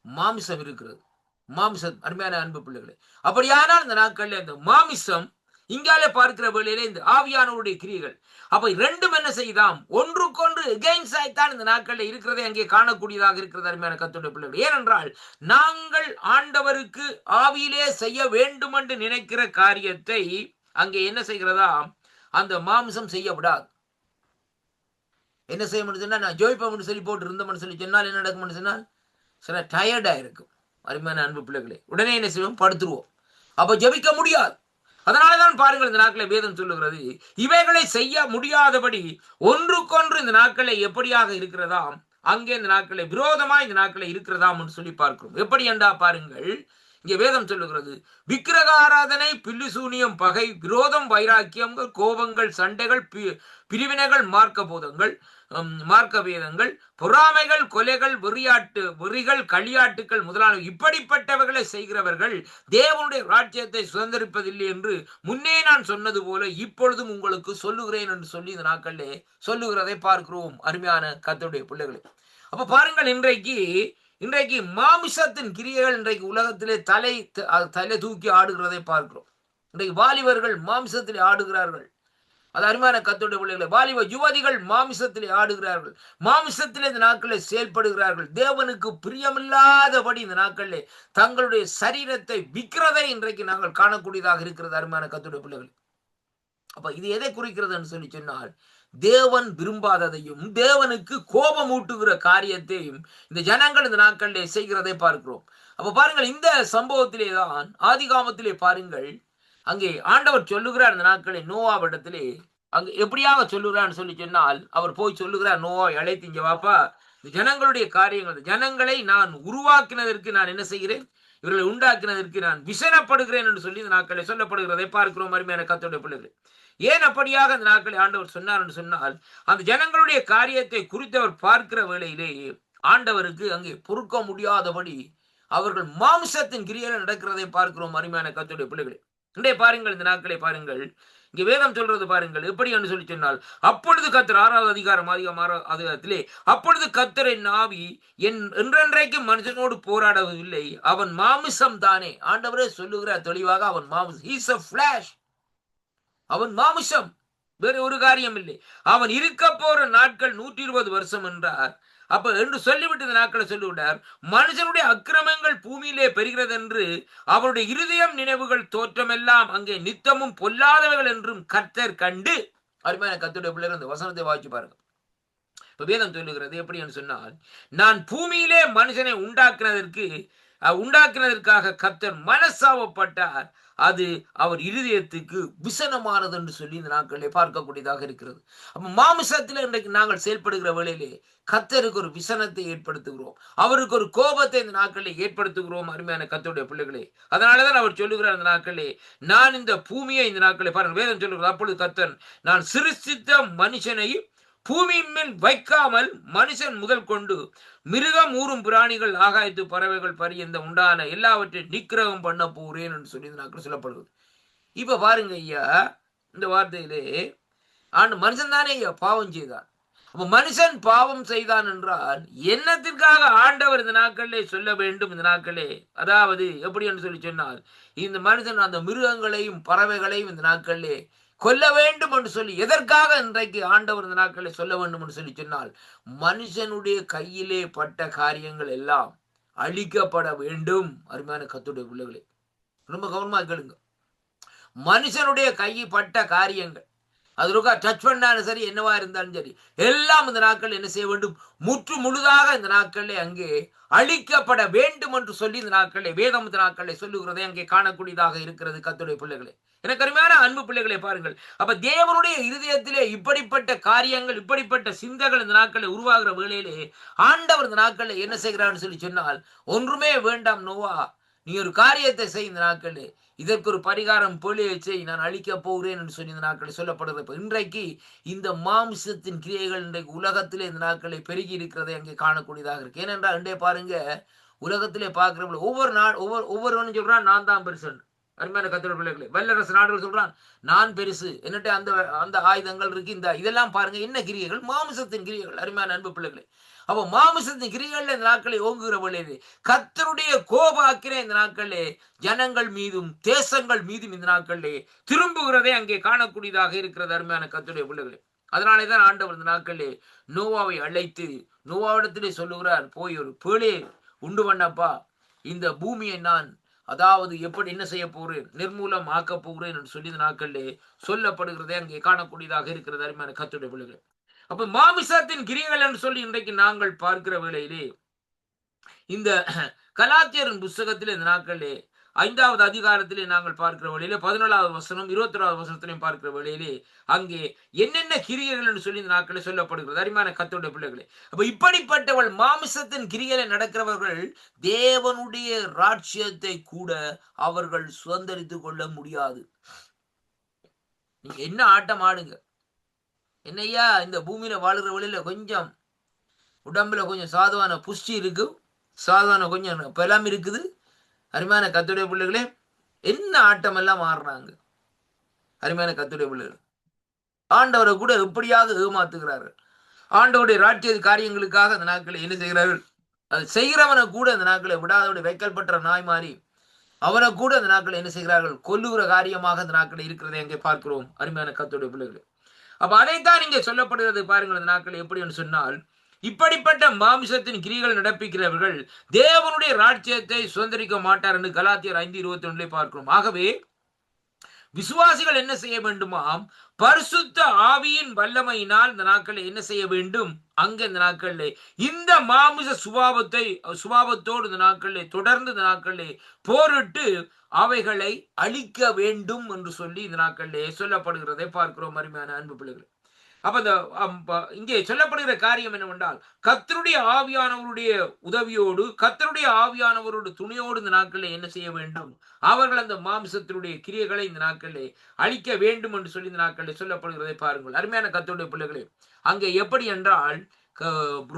Speaker 1: மாமிசம் இருக்கிறது. மாமிசம், அருமையான அன்பு பிள்ளைகளே, அப்படியானால் இந்த நாட்களில் இந்த மாமிசம் இங்காலே பார்க்கிற வேளையிலே இந்த ஆவியானவருடைய கிரியைகள் அப்ப ரெண்டும் என்ன செய்தாம்? ஒன்றுக்கொன்று எகெயின்ஸ்ட் ஆய்த்தான் இந்த நாட்களில் இருக்கிறதை அங்கே காணக்கூடியதாக இருக்கிறது. அருமையான கர்த்தருடைய பிள்ளைகள், ஏனென்றால் நாங்கள் ஆண்டவருக்கு ஆவியிலே செய்ய வேண்டும் என்று நினைக்கிற காரியத்தை அங்கே என்ன செய்கிறதாம்? அந்த மாமிசம் செய்ய விடாது. என்ன செய்ய முடியுதுன்னா, நான் ஜோய்ப்பம்னு சொல்லி போட்டு இருந்தோம்னு சொல்லி சொன்னால் என்ன நடக்கும்னு சொன்னால் சில டயர்டா இருக்கும். அருமையான அன்பு பிள்ளைகளே, உடனே என்ன செய்வோம்? படுத்துருவோம். அப்ப ஜெபிக்க முடியாது. அதனாலதான் பாருங்கள், இந்த நாட்களை வேதம் சொல்லுகிறது, இவைகளை செய்ய முடியாதபடி ஒன்றுக்கொன்று இந்த நாட்களை எப்படியாக இருக்கிறதாம், அங்கே இந்த நாட்களை விரோதமா இந்த நாட்களை இருக்கிறதாம் என்று சொல்லி பார்க்கிறோம். எப்படி என்றா பாருங்கள், இங்கே வேதம் சொல்லுகிறது, விக்கிரக ஆராதனை, பில்லிசூனியம், பகை, விரோதம், வைராக்கியங்கள், கோபங்கள், சண்டைகள், பிரிவினைகள், மார்க்க வேதங்கள், பொறாமைகள், கொலைகள், வெறிகள், களியாட்டுக்கள் முதலான இப்படிப்பட்டவைகளை செய்கிறவர்கள் தேவனுடைய ராஜ்யத்தை சுதந்திரிப்பதில்லை என்று முன்னே நான் சொன்னது போல இப்பொழுதும் உங்களுக்கு சொல்லுகிறேன் என்று சொல்லி இந்த நாட்களிலே சொல்லுகிறதை பார்க்கிறோம். அருமையான கர்த்தருடைய பிள்ளைகளே, அப்ப பாருங்கள், இன்றைக்கு மாமிசத்தின் கிரியைகள் இன்றைக்கு உலகத்திலே தலை தூக்கி ஆடுகிறதை பார்க்கிறோம். இன்றைக்கு வாலிபர்கள் மாமிசத்திலே ஆடுகிறார்கள். அது அருமையான கர்த்தருடைய பிள்ளைகளை, வாலிப யுவதிகள் மாமிசத்திலே ஆடுகிறார்கள், மாமிசத்திலே இந்த நாட்களில் செயல்படுகிறார்கள். தேவனுக்கு பிரியமில்லாதபடி இந்த நாட்களிலே தங்களுடைய சரீரத்தை விற்கிறதை இன்றைக்கு நாங்கள் காணக்கூடியதாக இருக்கிறது. அருமையான கர்த்தருடைய பிள்ளைகள், அப்ப இது எதை குறிக்கிறதுன்னு சொல்லி சொன்னால், தேவன் விரும்பாததையும் தேவனுக்கு கோபம் ஊட்டுகிற காரியத்தையும் இந்த ஜனங்கள் இந்த நாட்களிலே செய்கிறதை பார்க்கிறோம். அப்ப பாருங்கள், இந்த சம்பவத்திலே தான் ஆதிகாமத்திலே பாருங்கள், அங்கே ஆண்டவர் சொல்லுகிறார் இந்த நாட்களில் நோவாவிடத்திலே. அங்கே எப்படியாக சொல்லுகிறான்னு சொல்லி சொன்னால், அவர் போய் சொல்லுகிறார், நோவா அழைத்து, இங்க வாப்பா, இந்த ஜனங்களுடைய காரியங்கள், ஜனங்களை நான் உருவாக்கினதற்கு நான் என்ன செய்கிறேன்? இவர்களை உண்டாக்கினதற்கு நான் விசனப்படுகிறேன் என்று சொல்லி இந்த நாட்களை சொல்லப்படுகிறதை பார்க்கிறோம். அருமையான கர்த்தருடைய பிள்ளைகள், ஏன் அப்படியாக அந்த நாட்களை ஆண்டவர் சொன்னார் என்று சொன்னால், அந்த ஜனங்களுடைய காரியத்தை குறித்து அவர் பார்க்கிற வேளையிலேயே ஆண்டவருக்கு அங்கே பொறுக்க முடியாதபடி அவர்கள் மாம்சத்தின் கிரியைகள் நடக்கிறதை பார்க்கிறோம். அருமையான கர்த்தருடைய பிள்ளைகளை, இன்றைய பாருங்கள், இந்த நாட்களை பாருங்கள், இங்கே வேதம் சொல்றது பாருங்கள், எப்படி என்று சொல்லி சொன்னால், அப்பொழுது கர்த்தர் 6வது அதிகாரத்திலே, அப்பொழுது கர்த்தரின் ஆவி என்றென்றைக்கும் மனுஷனோடு போராடவில்லை, அவன் மாமிசம் தானே. ஆண்டவரே சொல்லுகிறார் தெளிவாக, அவன் மாமிசம், he is a flesh, அவன் மாமிசம், வேற ஒரு காரியம் இல்லை. அவன் இருக்க போற நாட்கள் 120 வருஷம் என்றார். அப்ப என்று சொல்லிவிட்டு இந்த நாட்களை சொல்லிவிட்டார், மனுஷனுடைய அக்கிரமங்கள் பூமியிலே பெறுகிறது என்று அவருடைய இருதயம் நினைவுகள் தோற்றமெல்லாம் அங்கே நித்தமும் பொல்லாதவைகள் என்றும் கர்த்தர் கண்டு. அருமையான கர்த்தருடைய பிள்ளைகள், அந்த வசனத்தை வாசிச்சு பாருங்க. இப்ப வேதம் சொல்லுகிறது எப்படி என்று சொன்னால், நான் பூமியிலே மனுஷனை உண்டாக்கினதற்காக கர்த்தர் மனசாவப்பட்டார், அது அவர் இருதயத்துக்கு விசனமானது என்று சொல்லி இந்த நாட்களிலே பார்க்கக்கூடியதாக இருக்கிறது. அப்ப மாமிசத்தில் இன்றைக்கு நாங்கள் செயல்படுகிற வேளையிலே கர்த்தருக்கு ஒரு விசனத்தை ஏற்படுத்துகிறோம், அவருக்கு ஒரு கோபத்தை இந்த நாட்களிலே ஏற்படுத்துகிறோம். அருமையான கர்த்தருடைய பிள்ளைகளே, அதனாலதான் அவர் சொல்லுகிறார் இந்த நாட்களிலே, நான் இந்த பூமியை இந்த நாட்களை பாருங்கள், வேதம் சொல்லுகிறது, அப்பொழுது கர்த்தர், நான் சிருஷ்டித்த மனுஷனை பூமியின் மேல் வைக்காமல் மனுஷன் முதல் கொண்டு மிருகம், ஊரும் பிராணிகள், ஆகாயத்து பறவைகள் பரியந்த உண்டான எல்லாவற்றையும் நிக்கிரகம் பண்ண போறேன் என்று சொல்லி நாட்கள் சொல்லப்படுவது. இப்ப பாருங்க ஐயா, இந்த வார்த்தையிலே மனுஷன் தானே ஐயா பாவம் செய்தான். அப்ப மனுஷன் பாவம் செய்தான் என்றால் என்னத்திற்காக ஆண்டவர் இந்த நாட்களிலே சொல்ல வேண்டும்? இந்த நாட்களே, அதாவது எப்படி என்று சொல்லி சொன்னால், இந்த மனுஷன் அந்த மிருகங்களையும் பறவைகளையும் இந்த நாட்களிலே கொல்ல வேண்டும் என்று சொல்லி, எதற்காக இன்றைக்கு ஆண்டவர் இந்த நாட்களை சொல்ல வேண்டும் என்று சொல்லி சொன்னால், மனுஷனுடைய கையிலே பட்ட காரியங்கள் எல்லாம் அழிக்கப்பட வேண்டும். அருமையான கர்த்தருடைய பிள்ளைகளே, ரொம்ப கவனமா கேளுங்க. மனுஷனுடைய கையில் பட்ட காரியங்கள், அது ரொம்ப டச் பண்ணாலும் சரி, என்னவா இருந்தாலும் சரி, எல்லாம் இந்த நாட்கள் என்ன செய்ய வேண்டும்? முற்று முழுதாக இந்த நாட்களில் அங்கே அழிக்கப்பட வேண்டும் என்று சொல்லி இந்த நாட்களில் வேதம் இந்த நாட்களில் சொல்லுகிறதை அங்கே காணக்கூடியதாக இருக்கிறது. கர்த்தருடைய பிள்ளைகளே, எனக்கு அருமையான அன்பு பிள்ளைகளை பாருங்கள். அப்ப தேவனுடைய இருதயத்திலே இப்படிப்பட்ட காரியங்கள், இப்படிப்பட்ட சிந்தைகள் இந்த நாட்களில் உருவாகிற வேளையிலே ஆண்டவர் இந்த நாட்களில் என்ன செய்கிறான்னு சொல்லி சொன்னால், ஒன்றுமே வேண்டாம் நோவா, நீ ஒரு காரியத்தை செய், இந்த நாட்களில் இதற்கு ஒரு பரிகாரம் பொழியை செய், நான் அழிக்கப் போகிறேன் என்று சொல்லி இந்த நாட்களில் சொல்லப்படுகிறது. இன்றைக்கு இந்த மாம்சத்தின் கிரியைகள் இன்றைக்கு உலகத்திலே இந்த நாட்களை பெருகி இருக்கிறதை அங்கே காணக்கூடியதாக இருக்கு. ஏனென்றால் இன்றைய பாருங்க, உலகத்திலே பார்க்கிறவங்க ஒவ்வொருவனும் சொல்றான் நான் தான் பெருசு. அருமையான கர்த்தருடைய பிள்ளைகளே, வல்லரசு நாடுகள் சொல்றான் நான் பெருசு, என்னட்ட அந்த அந்த ஆயுதங்கள் இருக்கு, இந்த இதெல்லாம் பாருங்க என்ன கிரியைகள்? மாம்சத்தின் கிரியைகள். அருமையான அன்பு பிள்ளைகளே, அப்போ மாம்சத்தின் கிரியைகள் இந்த நாட்களை ஓங்குகிற பொழுது கர்த்தருடைய கோபாக்கிற இந்த நாட்களிலே ஜனங்கள் மீதும் தேசங்கள் மீதும் இந்த நாட்களிலே திரும்புகிறதை அங்கே காணக்கூடியதாக இருக்கிறது. அருமையான கர்த்தருடைய பிள்ளைகளே, அதனாலே தான் ஆண்டவர் இந்த நாட்களிலே நோவாவை அழைத்து நோவாவிடத்திலே சொல்லுகிறார், போய் ஒரு பேழை உண்டு பண்ணப்பா, இந்த பூமியை நான் அதாவது எப்படி என்ன செய்ய போகிறேன், நிர்மூலம் ஆக்க போகிறேன் என்று சொல்லி இந்த நாட்களிலே சொல்லப்படுகிறதே அங்கே காணக்கூடியதாக இருக்கிறது. அருமையான கர்த்தருடைய பிள்ளைகளே, அப்ப மாமிசத்தின் கிரியைகள் என்று சொல்லி இன்றைக்கு நாங்கள் பார்க்கிற வேளையிலே இந்த கலாத்தியரின் புஸ்தகத்திலே இந்த நாட்களிலே 5வது அதிகாரத்திலே நாங்கள் பார்க்கிற வேளையிலே 14வது வசனம் 21வது வசனத்திலையும் பார்க்கிற வேளையிலே அங்கே என்னென்ன கிரியைகள் என்று சொல்லி இந்த நாட்களில் சொல்லப்படுகிறது. அருமையான கர்த்தருடைய பிள்ளைகளே, அப்ப இப்படிப்பட்டவள் மாமிசத்தின் கிரியைகளை நடக்கிறவர்கள் தேவனுடைய ராஜ்யத்தை கூட அவர்கள் சுதந்திரித்துக் கொள்ள முடியாது. நீங்க என்ன ஆட்டம் ஆடுங்க, என்னையா இந்த பூமியில வாழுகிற வழியில கொஞ்சம் உடம்புல கொஞ்சம் சாதுவான புஷ்டி இருக்கு, சாதுவான கொஞ்சம் பலம் இருக்குது. அருமையான கர்த்தருடைய பிள்ளைகளே, என்ன ஆட்டம் எல்லாம் ஆடுறாங்க. அருமையான கர்த்தருடைய பிள்ளைகள், ஆண்டவரை கூட எப்படியாக ஏமாத்துகிறார்கள். ஆண்டவருடைய ராஜ்ய காரியங்களுக்காக அந்த நாட்களை என்ன செய்கிறார்கள்? அது செய்கிறவனை கூட அந்த நாட்களை விடாதோடைய வைக்கல்பற்ற நாய் மாறி அவனை கூட அந்த நாட்களை என்ன செய்கிறார்கள்? கொல்லுகிற காரியமாக அந்த நாட்களை இருக்கிறதை அங்கே பார்க்கிறோம். அருமையான கர்த்தருடைய பிள்ளைகளே, அப்ப அதைத்தான் இங்கே சொல்லப்படுகிறது. பாருங்கள், அந்த நாட்கள் எப்படி என்று சொன்னால், இப்படிப்பட்ட மாமிசத்தின் கிரியைகள் நடப்பிக்கிறவர்கள் தேவனுடைய ராஜ்யத்தை சுதந்திரிக்க மாட்டார் என்று கலாத்தியர் 5:21 பார்க்கிறோம். ஆகவே விசுவாசிகள் என்ன செய்ய வேண்டுமாம்? பரிசுத்த ஆவியின் வல்லமையினால் இந்த நாட்களில் என்ன செய்ய வேண்டும்? அங்க இந்த நாட்களில் இந்த மாமிச சுபாவத்தோடு இந்த நாட்களில் தொடர்ந்து இந்த நாட்களில் போரிட்டு அவைகளை அழிக்க வேண்டும் என்று சொல்லி இந்த நாட்களிலே சொல்லப்படுகிறதை பார்க்கிறோம். அருமையான அன்பு பிள்ளைகள், அப்ப இந்த இங்கே சொல்லப்படுகிற காரியம் என்னவென்றால், கர்த்தருடைய ஆவியானவருடைய உதவியோடு கர்த்தருடைய ஆவியானவருடைய துணையோடு இந்த நாட்களில் என்ன செய்ய வேண்டும்? அவர்கள் அந்த மாம்சத்தினுடைய கிரியைகளை இந்த நாட்களிலே அழிக்க வேண்டும் என்று சொல்லி இந்த நாட்களில் சொல்லப்படுகிறதை பாருங்கள். அருமையான கர்த்தருடைய பிள்ளைகளே, அங்கே எப்படி என்றால்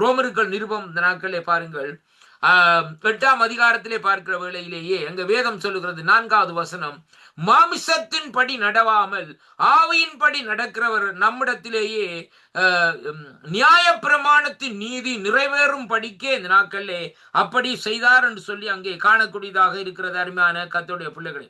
Speaker 1: ரோமர்கள் நிருபம் இந்த நாட்களிலே பாருங்கள் 8ஆம் அதிகாரத்திலே பார்க்கிற வேளையிலேயே அங்க வேதம் சொல்லுகிறது 4வது வசனம், மாமிசத்தின் படி நடவாமல் ஆவியின் படி நடக்கிறவர் நம்மிடத்திலேயே நியாய பிரமாணத்தின் நீதி நிறைவேறும் படிக்கே இந்த நாட்களிலே அப்படி செய்தார் என்று சொல்லி அங்கே காணக்கூடியதாக இருக்கிறது. அருமையான கர்த்தருடைய பிள்ளைகளே,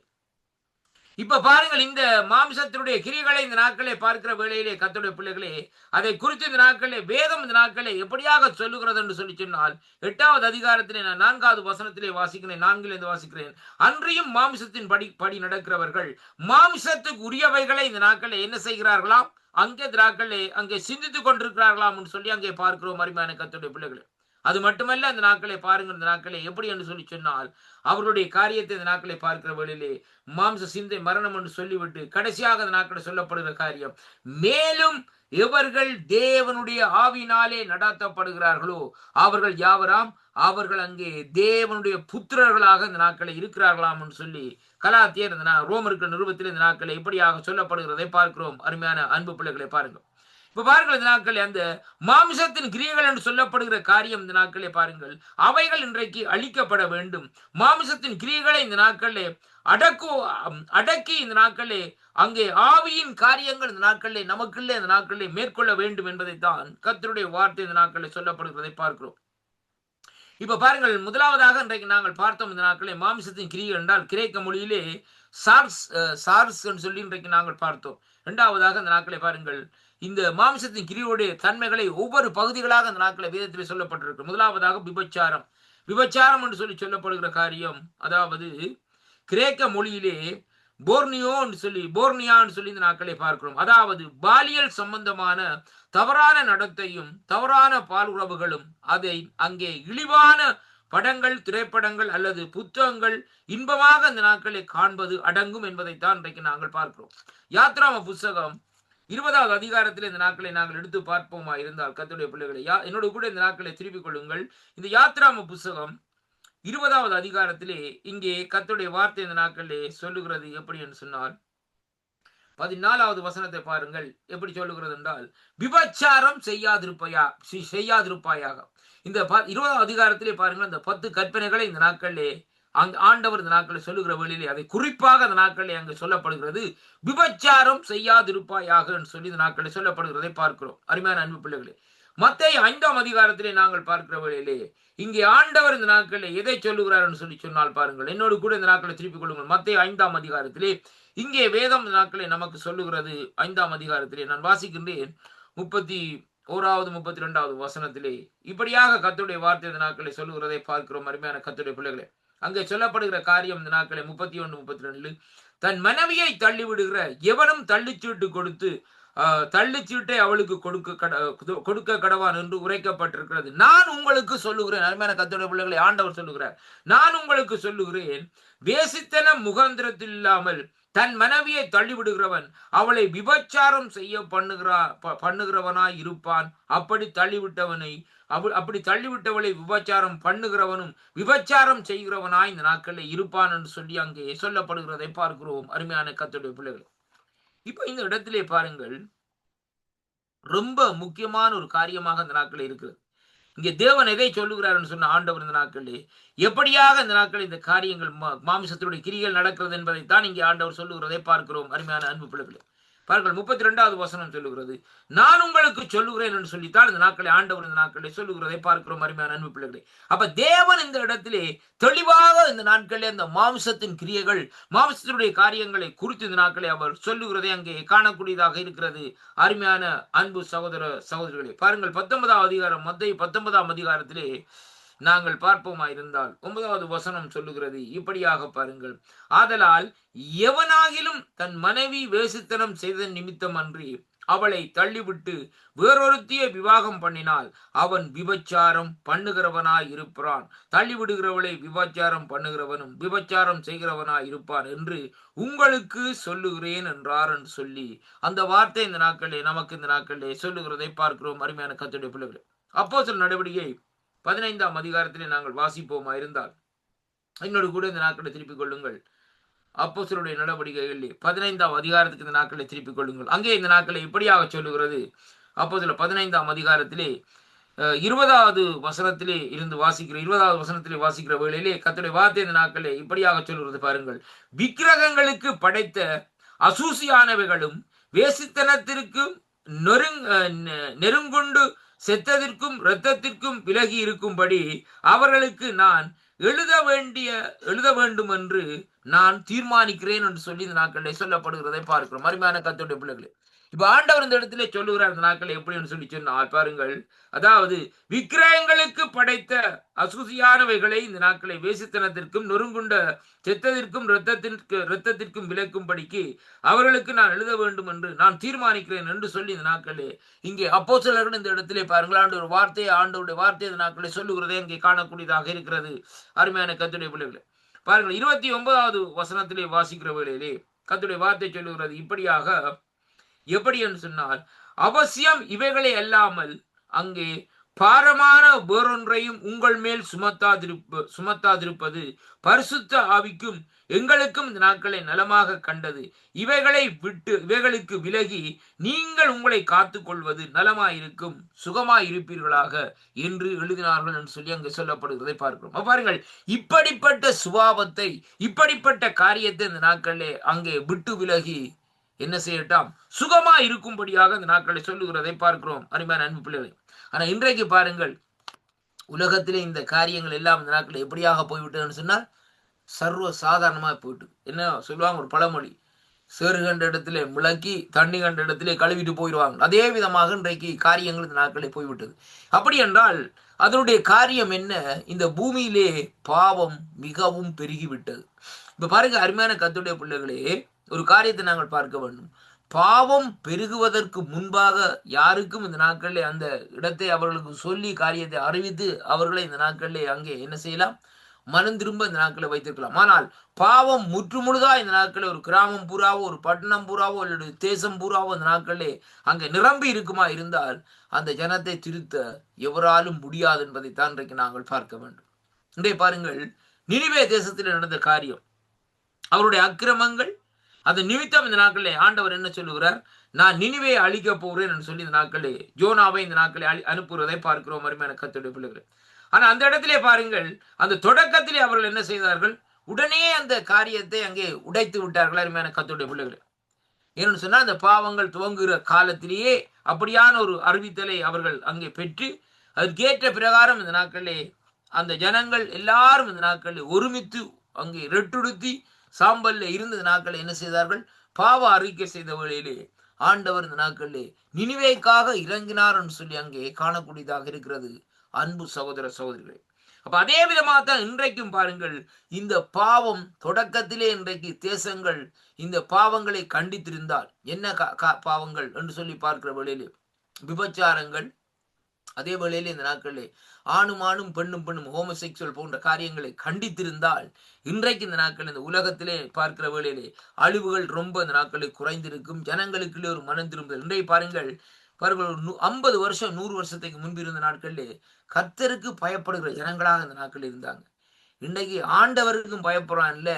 Speaker 1: இப்ப பாருங்கள், இந்த மாம்சத்தினுடைய கிரியைகளை இந்த நாட்களை பார்க்கிற வேளையிலே கர்த்தருடைய பிள்ளைகளே, அதை குறித்து இந்த நாட்களே வேதம் இந்த நாட்களை எப்படியாக சொல்லுகிறது என்று சொல்லி சொன்னால், 8வது அதிகாரத்திலே நான் 4வது வசனத்திலே வாசிக்கிறேன், 4லிருந்து வாசிக்கிறேன். அன்றியும் மாம்சத்தின் படி நடக்கிறவர்கள் மாம்சத்துக்கு உரியவைகளை இந்த நாட்களை என்ன செய்கிறார்களாம்? அங்கே இந்த நாட்களே அங்கே சிந்தித்துக் கொண்டிருக்கிறார்களாம் என்று சொல்லி அங்கே பார்க்கிறோம். அருமையான கர்த்தருடைய பிள்ளைகளே, அது மட்டுமல்ல, இந்த நாட்களை பாருங்கள், இந்த நாட்களை எப்படி என்று சொல்லி சொன்னால், அவர்களுடைய காரியத்தை இந்த நாட்களை பார்க்கிற வேளையிலே மாம்ச சிந்தை மரணம் என்று சொல்லிவிட்டு கடைசியாக இந்த நாட்களை சொல்லப்படுகிற காரியம், மேலும் எவர்கள் தேவனுடைய ஆவினாலே நடாத்தப்படுகிறார்களோ அவர்கள் யாவராம்? அவர்கள் அங்கே தேவனுடைய புத்திரர்களாக இந்த நாட்களை இருக்கிறார்களாம் என்று சொல்லி கலாத்தியர் ரோமர்கள் நிருபத்தில் இந்த நாட்களை இப்படியாக சொல்லப்படுகிறதை பார்க்கிறோம். அருமையான அன்பு பிள்ளைகளை பாருங்கள், இப்ப பாருங்கள், இந்த நாட்களில் அந்த மாமிசத்தின் கிரியைகள் என்று சொல்லப்படுகிற காரியம் இந்த நாட்களே பாருங்கள், அவைகள் இன்றைக்கு அழிக்கப்பட வேண்டும். மாமிசத்தின் கிரியைகளை இந்த நாட்களிலே அடக்கி இந்த நாட்களிலே அங்கே ஆவியின் காரியங்கள் இந்த நாட்களிலே நமக்குள்ளே இந்த நாட்களிலே மேற்கொள்ள வேண்டும் என்பதைத்தான் கர்த்தருடைய வார்த்தை இந்த நாட்களில் சொல்லப்படுகிறதை பார்க்கிறோம். இப்ப பாருங்கள், முதலாவதாக இன்றைக்கு நாங்கள் பார்த்தோம் இந்த நாட்களே மாமிசத்தின் கிரியை என்றால் கிரேக்க மொழியிலே சார்ஸ் என்று சொல்லி இன்றைக்கு நாங்கள் பார்த்தோம். இரண்டாவதாக இந்த நாட்களை பாருங்கள், இந்த மாமிசத்தின் கிரியோடைய தன்மைகளை ஒவ்வொரு பகுதிகளாக அந்த நாட்களை வேதத்தில் சொல்லப்பட்டிருக்கு. முதலாவதாக விபச்சாரம். விபச்சாரம் என்று சொல்லி சொல்லப்படுகிற காரியம், அதாவது கிரேக்க மொழியிலே போர்னியான்னு சொல்லி இந்த நாட்களை பார்க்கிறோம். அதாவது பாலியல் சம்பந்தமான தவறான நடத்தையும் தவறான பால் உறவுகளும், அதை அங்கே இழிவான படங்கள், திரைப்படங்கள் அல்லது புத்தகங்கள் இன்பமாக அந்த நாட்களை காண்பது அடங்கும் என்பதைத்தான் இன்றைக்கு நாங்கள் பார்க்கிறோம். யாத்ராம புஸ்தகம் 20வது அதிகாரத்தில் இந்த நாட்களை நாங்கள் எடுத்து பார்ப்போமா இருந்தால், கர்த்தருடைய பிள்ளைகளை என்னோட கூட இந்த நாட்களை திருப்பிக் கொள்ளுங்கள். இந்த யாத்ராம புஸ்தகம் 20வது அதிகாரத்திலே இங்கே கர்த்தருடைய வார்த்தை இந்த நாட்களிலே சொல்லுகிறது எப்படி என்று சொன்னால், 14வது வசனத்தை பாருங்கள். எப்படி சொல்லுகிறது என்றால், விபச்சாரம் செய்யாதிருப்பாயாக. இந்த 20வது அதிகாரத்திலே பாருங்கள், அந்த 10 கற்பனைகளை இந்த நாட்களிலே ஆண்டவர் இந்த நாட்களை சொல்லுகிற வழியிலே அதை குறிப்பாக அந்த நாட்களிலே அங்கு சொல்லப்படுகிறது. விபச்சாரம் செய்யாதிருப்பாயாக என்று சொல்லி இந்த நாட்களில் சொல்லப்படுகிறதை பார்க்கிறோம். அருமையான அன்பு பிள்ளைகளே, மத்தேயு 5ஆம் அதிகாரத்திலே நாங்கள் பார்க்கிற வழியிலே இங்கே ஆண்டவர் இந்த நாட்களில் எதை சொல்லுகிறார் என்று சொல்லி சொன்னால் பாருங்கள், என்னோடு கூட இந்த நாட்களை திருப்பிக் கொள்ளுங்கள். மத்தேயு 5ஆம் அதிகாரத்திலே இங்கே வேதம் இந்த நாட்களை நமக்கு சொல்லுகிறது. 5ஆம் அதிகாரத்திலே நான் வாசிக்கின்றேன். 31வது 32வது வசனத்திலே இப்படியாக கர்த்தருடைய வார்த்தை இந்த நாட்களை சொல்லுகிறதை பார்க்கிறோம். அருமையான கர்த்தருடைய பிள்ளைகளே, அங்கே சொல்லப்படுகிற காரியம் இந்த நாட்களை 31 32, தன் மனைவியை தள்ளிவிடுகிற எவனும் தள்ளிச்சீட்டு கொடுத்து தள்ளிச்சீட்டை அவளுக்கு கொடுக்க கடவான் என்று உரைக்கப்பட்டிருக்கிறது. நான் உங்களுக்கு சொல்லுகிறேன், அருமையான கர்த்தருடைய பிள்ளைகளை, ஆண்டவர் சொல்லுகிறார், நான் உங்களுக்கு சொல்லுகிறேன், வேசித்தனம் முகாந்திரத்தில் இல்லாமல் தன் மனைவியை தள்ளிவிடுகிறவன் அவளை விபச்சாரம் செய்ய பண்ணுகிறவனாய் இருப்பான். அப்படி தள்ளிவிட்டவளை விபச்சாரம் பண்ணுகிறவனும் விபச்சாரம் செய்கிறவனாய் இந்த நாட்களில் இருப்பான் என்று சொல்லி அங்கே சொல்லப்படுகிறதை பார்க்கிறோம். அருமையான கர்த்தருடைய பிள்ளைகள், இப்ப இந்த இடத்திலே பாருங்கள், ரொம்ப முக்கியமான ஒரு காரியமாக இந்த நாட்களில் இருக்கிறது. இங்கே தேவன் எதை சொல்லுகிறார் சொன்ன ஆண்டவர் இந்த நாட்களிலே எப்படியாக இந்த நாட்களில் இந்த காரியங்கள் மாமிசத்தினுடைய கிரிகள் நடக்கிறது என்பதைத்தான் இங்கே ஆண்டவர் சொல்லுகிறதை பார்க்கிறோம். அருமையான அன்பு பிள்ளைகளே, பாருங்கள், 32வது வசனம் சொல்லுகிறது, நான் உங்களுக்கு சொல்லுகிறேன் என்று சொல்லித்தான் இந்த நாட்களை ஆண்டவர் இந்த நாட்களை சொல்லுகிறதை பார்க்கிறோம். அருமையான அன்பு பிள்ளைகளே, அப்ப தேவன் இந்த இடத்திலே தெளிவாக இந்த நாட்களிலே அந்த மாமிசத்தின் கிரியைகள், மாமிசத்தினுடைய காரியங்களை குறித்து இந்த நாட்களை அவர் சொல்லுகிறதை அங்கே காணக்கூடியதாக இருக்கிறது. அருமையான அன்பு சகோதர சகோதரிகளே, பாருங்கள், 19வது அதிகாரம், மத்தேயு 19ஆம் அதிகாரத்திலே நாங்கள் பார்ப்போமா இருந்தால் 9வது வசனம் சொல்லுகிறது இப்படியாக பாருங்கள், ஆதலால் எவனாகிலும் தன் மனைவி வேசித்தனம் செய்த நிமித்தம் அன்றி அவளை தள்ளிவிட்டு வேறொருத்தியை விவாகம் பண்ணினால் அவன் விபச்சாரம் பண்ணுகிறவனாய் இருப்பான். தள்ளிவிடுகிறவளை விபச்சாரம் பண்ணுகிறவனும் விபச்சாரம் செய்கிறவனாய் இருப்பான் என்று உங்களுக்கு சொல்லுகிறேன் என்றார் என்று சொல்லி அந்த வார்த்தை இந்த நாட்களிலே நமக்கு இந்த நாட்களிலே சொல்லுகிறதை பார்க்கிறோம். அருமையான கர்த்தருடைய பிள்ளைகளே, அப்போஸ்தலர் நடவடிக்கை 15ஆம் அதிகாரத்திலே நாங்கள் வாசிப்போமா இருந்தால், என்னோடு கூட இந்த நாட்களை திருப்பிக் கொள்ளுங்கள். அப்போஸ்தலருடைய நடவடிக்கைகளிலே 15ஆம் அதிகாரத்துக்கு இந்த நாட்களை திருப்பிக் கொள்ளுங்கள். அங்கே இந்த நாட்களை இப்படியாக சொல்லுகிறது. அப்போஸ்தலர் 15ஆம் அதிகாரத்திலே 20வது வசனத்திலே இருந்து வாசிக்கிற 20வது வசனத்திலே வாசிக்கிற வேளையிலே கர்த்தருடைய வார்த்தை இந்த நாட்களை இப்படியாக சொல்லுகிறது பாருங்கள், விக்கிரகங்களுக்கு படைத்த அசூசியானவைகளும் வேசித்தனத்திற்கும் நெருங்குண்டு செத்ததிற்கும் இரத்தத்திற்கும் விலகி இருக்கும்படி அவர்களுக்கு நான் எழுத வேண்டும் என்று நான் தீர்மானிக்கிறேன் என்று சொல்லி இந்த நாட்களில் சொல்லப்படுகிறதை பார்க்கிறோம். அருமையான கர்த்தருடைய பிள்ளைகளே, இப்ப ஆண்டவர் இந்த இடத்திலே சொல்லுகிறார் இந்த நாட்களை எப்படி சொல்லி சொன்னால் பாருங்கள், அதாவது விக்கிரகங்களுக்கு படைத்த அசூசியானவைகளை இந்த நாட்களை வேசித்தனத்திற்கும் நொறுங்குண்ட செத்ததிற்கும் இரத்தத்திற்கும் விலக்கும்படிக்கு அவர்களுக்கு நான் எழுத வேண்டும் என்று நான் தீர்மானிக்கிறேன் என்று சொல்லி இந்த நாட்களே இங்கே அப்போஸ்தலர்கள் இந்த இடத்திலே பாருங்கள் ஆண்டவருடைய வார்த்தை இந்த நாட்களை சொல்லுகிறதே இங்கே காணக்கூடியதாக இருக்கிறது. அருமையான கர்த்தருடைய பிள்ளைகளே, பாருங்கள், 29வது வசனத்திலே வாசிக்கிற வேளையிலே கர்த்தருடைய வார்த்தை சொல்லுகிறது இப்படியாக, எப்படி என்று சொன்னால், அவசியம் இவைகளை அல்லாமல் அங்கே பாரமான வேறொன்றையும் உங்கள் மேல் சுமத்தாதிருப்பது பரிசுத்த ஆவிக்கும் எங்களுக்கும் இந்த நாட்களை நலமாக கண்டது. இவைகளுக்கு விலகி நீங்கள் உங்களை காத்துக் கொள்வது நலமாயிருக்கும், சுகமாயிருப்பீர்களாக என்று எழுதினார்கள் என்று சொல்லி அங்கே சொல்லப்படுகிறதை பார்க்கிறோம். பாருங்கள், இப்படிப்பட்ட சுபாவத்தை, இப்படிப்பட்ட காரியத்தை இந்த நாட்களிலே அங்கே விட்டு விலகி என்ன செய்யட்டாம், சுகமா இருக்கும்படியாக இந்த நாட்களை சொல்லுகிறதை பார்க்கிறோம். அருமையான அன்பு பிள்ளைகளை, ஆனா இன்றைக்கு பாருங்கள், உலகத்திலே இந்த காரியங்கள் எல்லாம் இந்த நாட்கள் எப்படியாக போய்விட்டதுன்னு சொன்னால் சர்வ சாதாரணமாக போயிட்டு. என்ன சொல்லுவாங்க ஒரு பழமொழி, சேறு கண்ட இடத்திலே முளக்கி தண்ணி கண்ட இடத்திலே கழுவிட்டு போயிடுவாங்க. அதே விதமாக இன்றைக்கு காரியங்கள் இந்த நாட்களே போய்விட்டது. அப்படி என்றால் அதனுடைய காரியம் என்ன? இந்த பூமியிலே பாவம் மிகவும் பெருகிவிட்டது. இப்ப பாருங்க அருமையான கர்த்தருடைய பிள்ளைகளே, ஒரு காரியத்தை நாங்கள் பார்க்க வேண்டும். பாவம் பெருகுவதற்கு முன்பாக யாருக்கும் இந்த நாட்களிலே அந்த இடத்தை அவர்களுக்கு சொல்லி காரியத்தை அறிவித்து அவர்களை இந்த நாட்களிலே அங்கே என்ன செய்யலாம்? மனம் திரும்ப இந்த நாட்களை வைத்திருக்கலாம். ஆனால் பாவம் முற்று முழுதா இந்த நாட்களில் ஒரு கிராமம் பூராவோ ஒரு பட்டணம் பூராவோ அல்லது தேசம் பூராவோ இந்த நாட்களிலே அங்கே நிரம்பி இருக்குமா இருந்தால் அந்த ஜனத்தை திருத்த எவராலும் முடியாது என்பதைத்தான் இன்றைக்கு நாங்கள் பார்க்க வேண்டும். இன்றைய பாருங்கள், நினிவே தேசத்தில் நடந்த காரியம், அவருடைய அக்கிரமங்கள், அந்த நிமித்தம் இந்த நாட்களிலே ஆண்டவர் என்ன சொல்லுகிறார்? நான் நினிவே அழிக்க போகிறேன் என்று சொல்லி இந்த நாட்களே ஜோனாவை இந்த நாட்களை அனுப்புவதை பார்க்கிறோம் அருமையான கர்த்தருடைய பிள்ளைகளே. ஆனா அந்த இடத்திலே பாருங்கள், அந்த தொடக்கத்திலே அவர்கள் என்ன செய்தார்கள்? உடனே அந்த காரியத்தை அங்கே உடைத்து விட்டார்கள் அருமையான கர்த்தருடைய பிள்ளைகளே. ஏன்னு சொன்னா அந்த பாவங்கள் துவங்குகிற காலத்திலேயே அப்படியான ஒரு அறிவித்தலை அவர்கள் அங்கே பெற்று அதற்கேற்ற பிரகாரம் இந்த நாட்களிலே அந்த ஜனங்கள் எல்லாரும் இந்த நாட்களில் ஒருமித்து அங்கே ரெட்டுடுத்தி சாம்பல்ல இருந்த நாட்களை என்ன செய்தார்கள்? பாவ அறிக்கை செய்த வேளையிலே ஆண்டவர் இந்த நாட்களிலே நினிவேக்காக இறங்கினார் என்று சொல்லி அங்கே காணக்கூடியதாக இருக்கிறது அன்பு சகோதர சகோதரிகளே. அப்ப அதே விதமாகத்தான் இன்றைக்கும் பாருங்கள், இந்த பாவம் தொடக்கத்திலே இன்றைக்கு தேசங்கள் இந்த பாவங்களை கண்டித்திருந்தால் என்ன பாவங்கள் என்று சொல்லி பார்க்கிற வேளையிலே விபச்சாரங்கள், அதே வேளையிலே இந்த நாட்களிலே ஆணும் ஆணும் பெண்ணும் பெண்ணும் ஹோமோசெக்சுவல் போன்ற காரியங்களை கண்டித்திருந்தால் இன்றைக்கு இந்த நாட்கள் இந்த உலகத்திலே பார்க்கிற வேளையிலே அழிவுகள் ரொம்ப இந்த நாட்களில் குறைந்திருக்கும். ஜனங்களுக்குள்ளே ஒரு மனம் திரும்புதல். இன்றைக்கு பாருங்கள் 50 வருஷம் 100 வருஷத்துக்கு முன்பு இருந்த நாட்களிலே கர்த்தருக்கு பயப்படுகிற ஜனங்களாக இந்த நாட்கள் இருந்தாங்க. இன்றைக்கு ஆண்டவருக்கும் பயப்படுறான் இல்ல,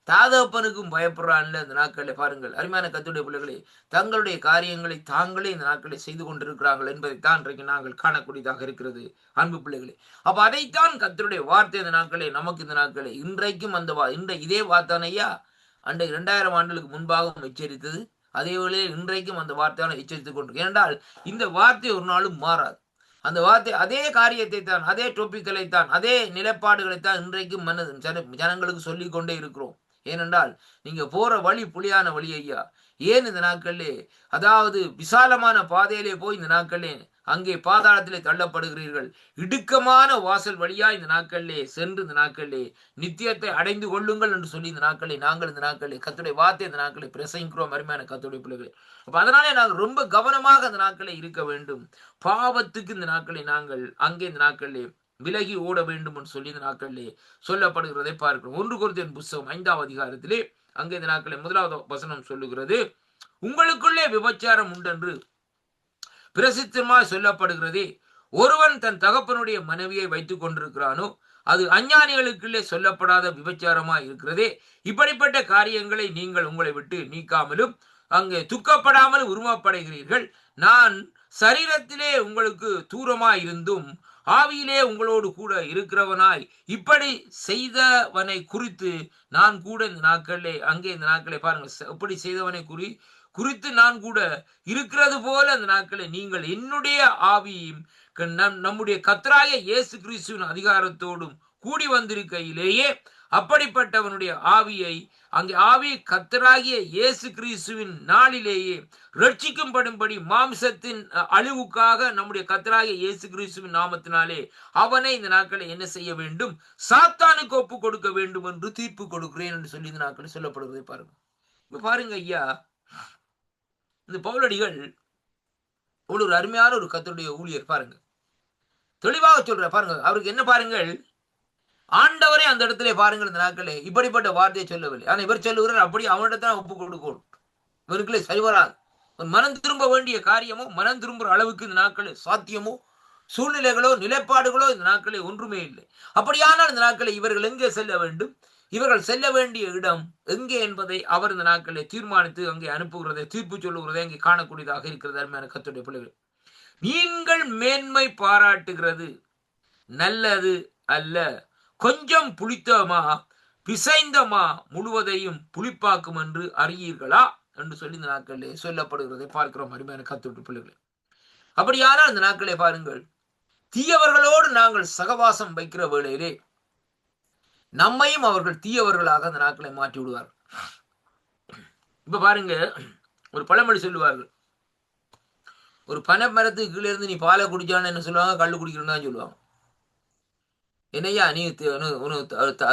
Speaker 1: தாதப்பனுக்கும் பயப்படுறான் இல்ல. இந்த நாட்களை பாருங்கள் அருமையான கர்த்தருடைய பிள்ளைகளே, தங்களுடைய காரியங்களை தாங்களே இந்த நாட்களை செய்து கொண்டிருக்கிறார்கள் என்பதைத்தான் இன்றைக்கு நாங்கள் காணக்கூடியதாக இருக்கிறது அன்பு பிள்ளைகளே. அப்ப அதைத்தான் கர்த்தருடைய வார்த்தை இந்த நாட்களே நமக்கு இந்த நாட்களே இன்றைக்கும் அந்த இதே வார்த்தையா அன்றைக்கு 2000 ஆண்டுகளுக்கு முன்பாகவும் எச்சரித்தது. அதே வேளையில் இன்றைக்கும் அந்த வார்த்தையான எச்சரித்துக் கொண்டிருக்க. ஏனென்றால் இந்த வார்த்தை ஒரு நாளும் மாறாது. அந்த வார்த்தை அதே காரியத்தை தான், அதே டொபிக்களை தான், அதே நிலைப்பாடுகளைத்தான் இன்றைக்கும் ஜனங்களுக்கு சொல்லிக் கொண்டே இருக்கிறோம். ஏனென்றால் நீங்க போற வழி புலியான வழி ஐயா. ஏன் இந்த நாட்களிலே அதாவது விசாலமான பாதையிலே போய் இந்த நாட்களிலே அங்கே பாதாளத்திலே தள்ளப்படுகிறீர்கள்? இடுக்கமான வாசல் வழியா இந்த நாட்களிலே சென்று இந்த நாட்களிலே நித்தியத்தை அடைந்து கொள்ளுங்கள் என்று சொல்லி இந்த நாட்களை நாங்கள் இந்த நாட்களிலே கர்த்தருடைய வார்த்தை இந்த நாட்களை பிரசங்கிக்கிறோம் அருமையான கர்த்தருடைய பிள்ளைகளே. அப்ப அதனாலே நாங்கள் ரொம்ப கவனமாக இந்த நாட்களை இருக்க வேண்டும். பாவத்துக்கு இந்த நாட்களை நாங்கள் அங்கே இந்த நாட்களிலே விலகி ஓட வேண்டும் என்று சொல்லி இந்த நாட்களிலே சொல்லப்படுகிறதை பார்க்கிறோம். 1 கொரிந்தியர் புத்தகம் 5ஆம் அதிகாரத்திலே அங்கே இந்த நாட்களை 1வது வசனம் சொல்லுகிறது, உங்களுக்குள்ளே விபச்சாரம் உண்டென்று பிரசித்தமாய் சொல்லப்படுகிறதே, ஒருவன் தன் தகப்பனுடைய மனைவியை வைத்துக் கொண்டிருக்கிறானோ அது அஞ்ஞானிகளுக்குள்ளே சொல்லப்படாத விபச்சாரமாய் இருக்கிறதே. இப்படிப்பட்ட காரியங்களை நீங்கள் உங்களை விட்டு நீக்காமலும் அங்கே துக்கப்படாமலும் உருவப்படுகிறீர்கள். நான் சரீரத்திலே உங்களுக்கு தூரமாய் இருந்தும் ஆவியிலே உங்களோடு கூட இருக்கிறவனாய் இப்படி செய்தவனை குறித்து நான் கூட இந்த நாட்களே அங்கே இந்த நாட்களை பாருங்க, இப்படி செய்தவனை குறித்து நான் கூட இருக்கிறது போல அந்த நாட்களை நீங்கள் என்னுடைய ஆவியும் நம்முடைய கர்த்தராகிய இயேசு கிறிஸ்துவின் அதிகாரத்தோடும் கூடி வந்திருக்கையிலேயே அப்படிப்பட்டவனுடைய ஆவியை அங்கே ஆவி கர்த்தராகிய இயேசு கிறிஸ்துவின் நாளிலேயே ரட்சிக்கும்படும்படி மாம்சத்தின் அழிவுக்காக நம்முடைய கர்த்தராகிய இயேசு கிறிஸ்துவின் நாமத்தினாலே அவனை இந்த நாட்களை என்ன செய்ய வேண்டும்? சாத்தானுக்கு ஒப்பு கொடுக்க வேண்டும் என்று தீர்ப்பு கொடுக்கிறேன் என்று சொல்லி இந்த நாட்களை சொல்லப்படுவதை பாருங்க. இப்ப பாருங்க ஐயா, இந்த பவுலடிகள் ஒரு அருமையான ஒரு கர்த்தருடைய ஊழியர் பாருங்க, தெளிவாக சொல்ற பாருங்க. அவருக்கு என்ன பாருங்கள், ஆண்டவரே அந்த இடத்திலே பாருங்கள் இந்த நாட்களே இப்படிப்பட்ட வார்த்தையை சொல்லவில்லை. ஆனா இவர் சொல்லுகிறார் அப்படி அவனிடத்தான் ஒப்பு கொடுக்கணும். இவருக்குள்ளே சரி வராது. மனம் திரும்ப வேண்டிய காரியமோ மனம் திரும்புற அளவுக்கு இந்த நாட்களே சாத்தியமோ சூழ்நிலைகளோ நிலைப்பாடுகளோ இந்த நாட்களே ஒன்றுமே இல்லை. அப்படியானால் இந்த நாட்களை இவர்கள் எங்கே செல்ல வேண்டும்? இவர்கள் செல்ல வேண்டிய இடம் எங்கே என்பதை அவர் இந்த நாட்களை தீர்மானித்து அங்கே அனுப்புகிறதை தீர்ப்பு சொல்லுகிறதை அங்கே காணக்கூடியதாக இருக்கிறது அருமையான கர்த்தருடைய பிள்ளைகள். நீங்கள் மேன்மை பாராட்டுகிறது நல்லது அல்ல. கொஞ்சம் புளித்தமா பிசைந்தமா முழுவதையும் புளிப்பாக்கும் என்று அறியீர்களா என்று சொல்லி இந்த நாட்களிலே சொல்லப்படுகிறதை பார்க்கிறோம் அருமையான கர்த்தருடைய பிள்ளைகளை. அப்படியானால் இந்த நாட்களை பாருங்கள், தீயவர்களோடு நாங்கள் சகவாசம் வைக்கிற வேளையிலே நம்மையும் அவர்கள் தீயவர்களாக அந்த நாட்களை மாற்றி விடுவார்கள். இப்ப பாருங்க, ஒரு பழமொழி சொல்லுவார்கள், ஒரு பனை மரத்துக்கு கீழே இருந்து நீ பாலை குடிச்சான்னு என்ன சொல்லுவாங்க, கள்ளு குடிக்கிறேன்னு தான் சொல்லுவாங்க. என்னையா நீ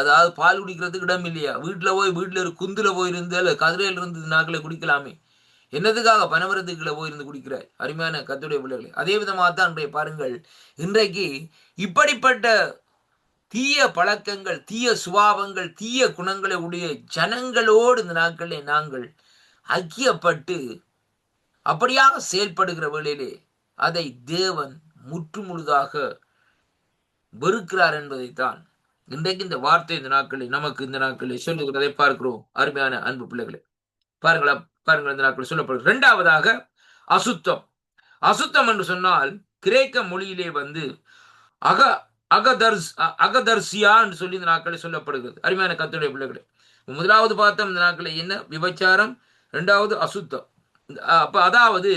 Speaker 1: அதாவது பால் குடிக்கிறதுக்கு இடம் இல்லையா? வீட்டுல ஒரு குந்துல போயிருந்து கதிரையில இருந்து நாட்களை குடிக்கலாமே, என்னதுக்காக பனைமரத்துக்குள்ள போயிருந்து குடிக்கிறாய்? அருமையான கர்த்தருடைய பிள்ளைகளே, அதே விதமாகத்தான் இன்றைய பாருங்கள், இன்றைக்கு இப்படிப்பட்ட தீய பழக்கங்கள், தீய சுபாவங்கள், தீய குணங்களை உடைய ஜனங்களோடு இந்த நாட்களில் நாங்கள் ஐக்கியப்பட்டு அப்படியாக செயல்படுகிற வேளையிலே அதை தேவன் முற்றுமுழுதாக வெறுக்கிறார் என்பதைத்தான் இன்றைக்கு இந்த வார்த்தை இந்த நாட்களில் நமக்கு இந்த நாட்களில் சொல்லுகிறதை பார்க்கிறோம். அருமையான அன்பு பிள்ளைகளே, பாருங்கள் இந்த நாட்களில் சொல்லப்படுகிறது. இரண்டாவதாக அசுத்தம். அசுத்தம் என்று சொன்னால் கிரேக்க மொழியிலே அக அகதர்சியா என்று சொல்லி இந்த நாட்களில் சொல்லப்படுகிறது. அருமையான கர்த்தருடைய பிள்ளைகளே, முதலாவது பார்த்தோம் இந்த நாட்களில் என்ன? விபச்சாரம். இரண்டாவது அசுத்தம். அதாவது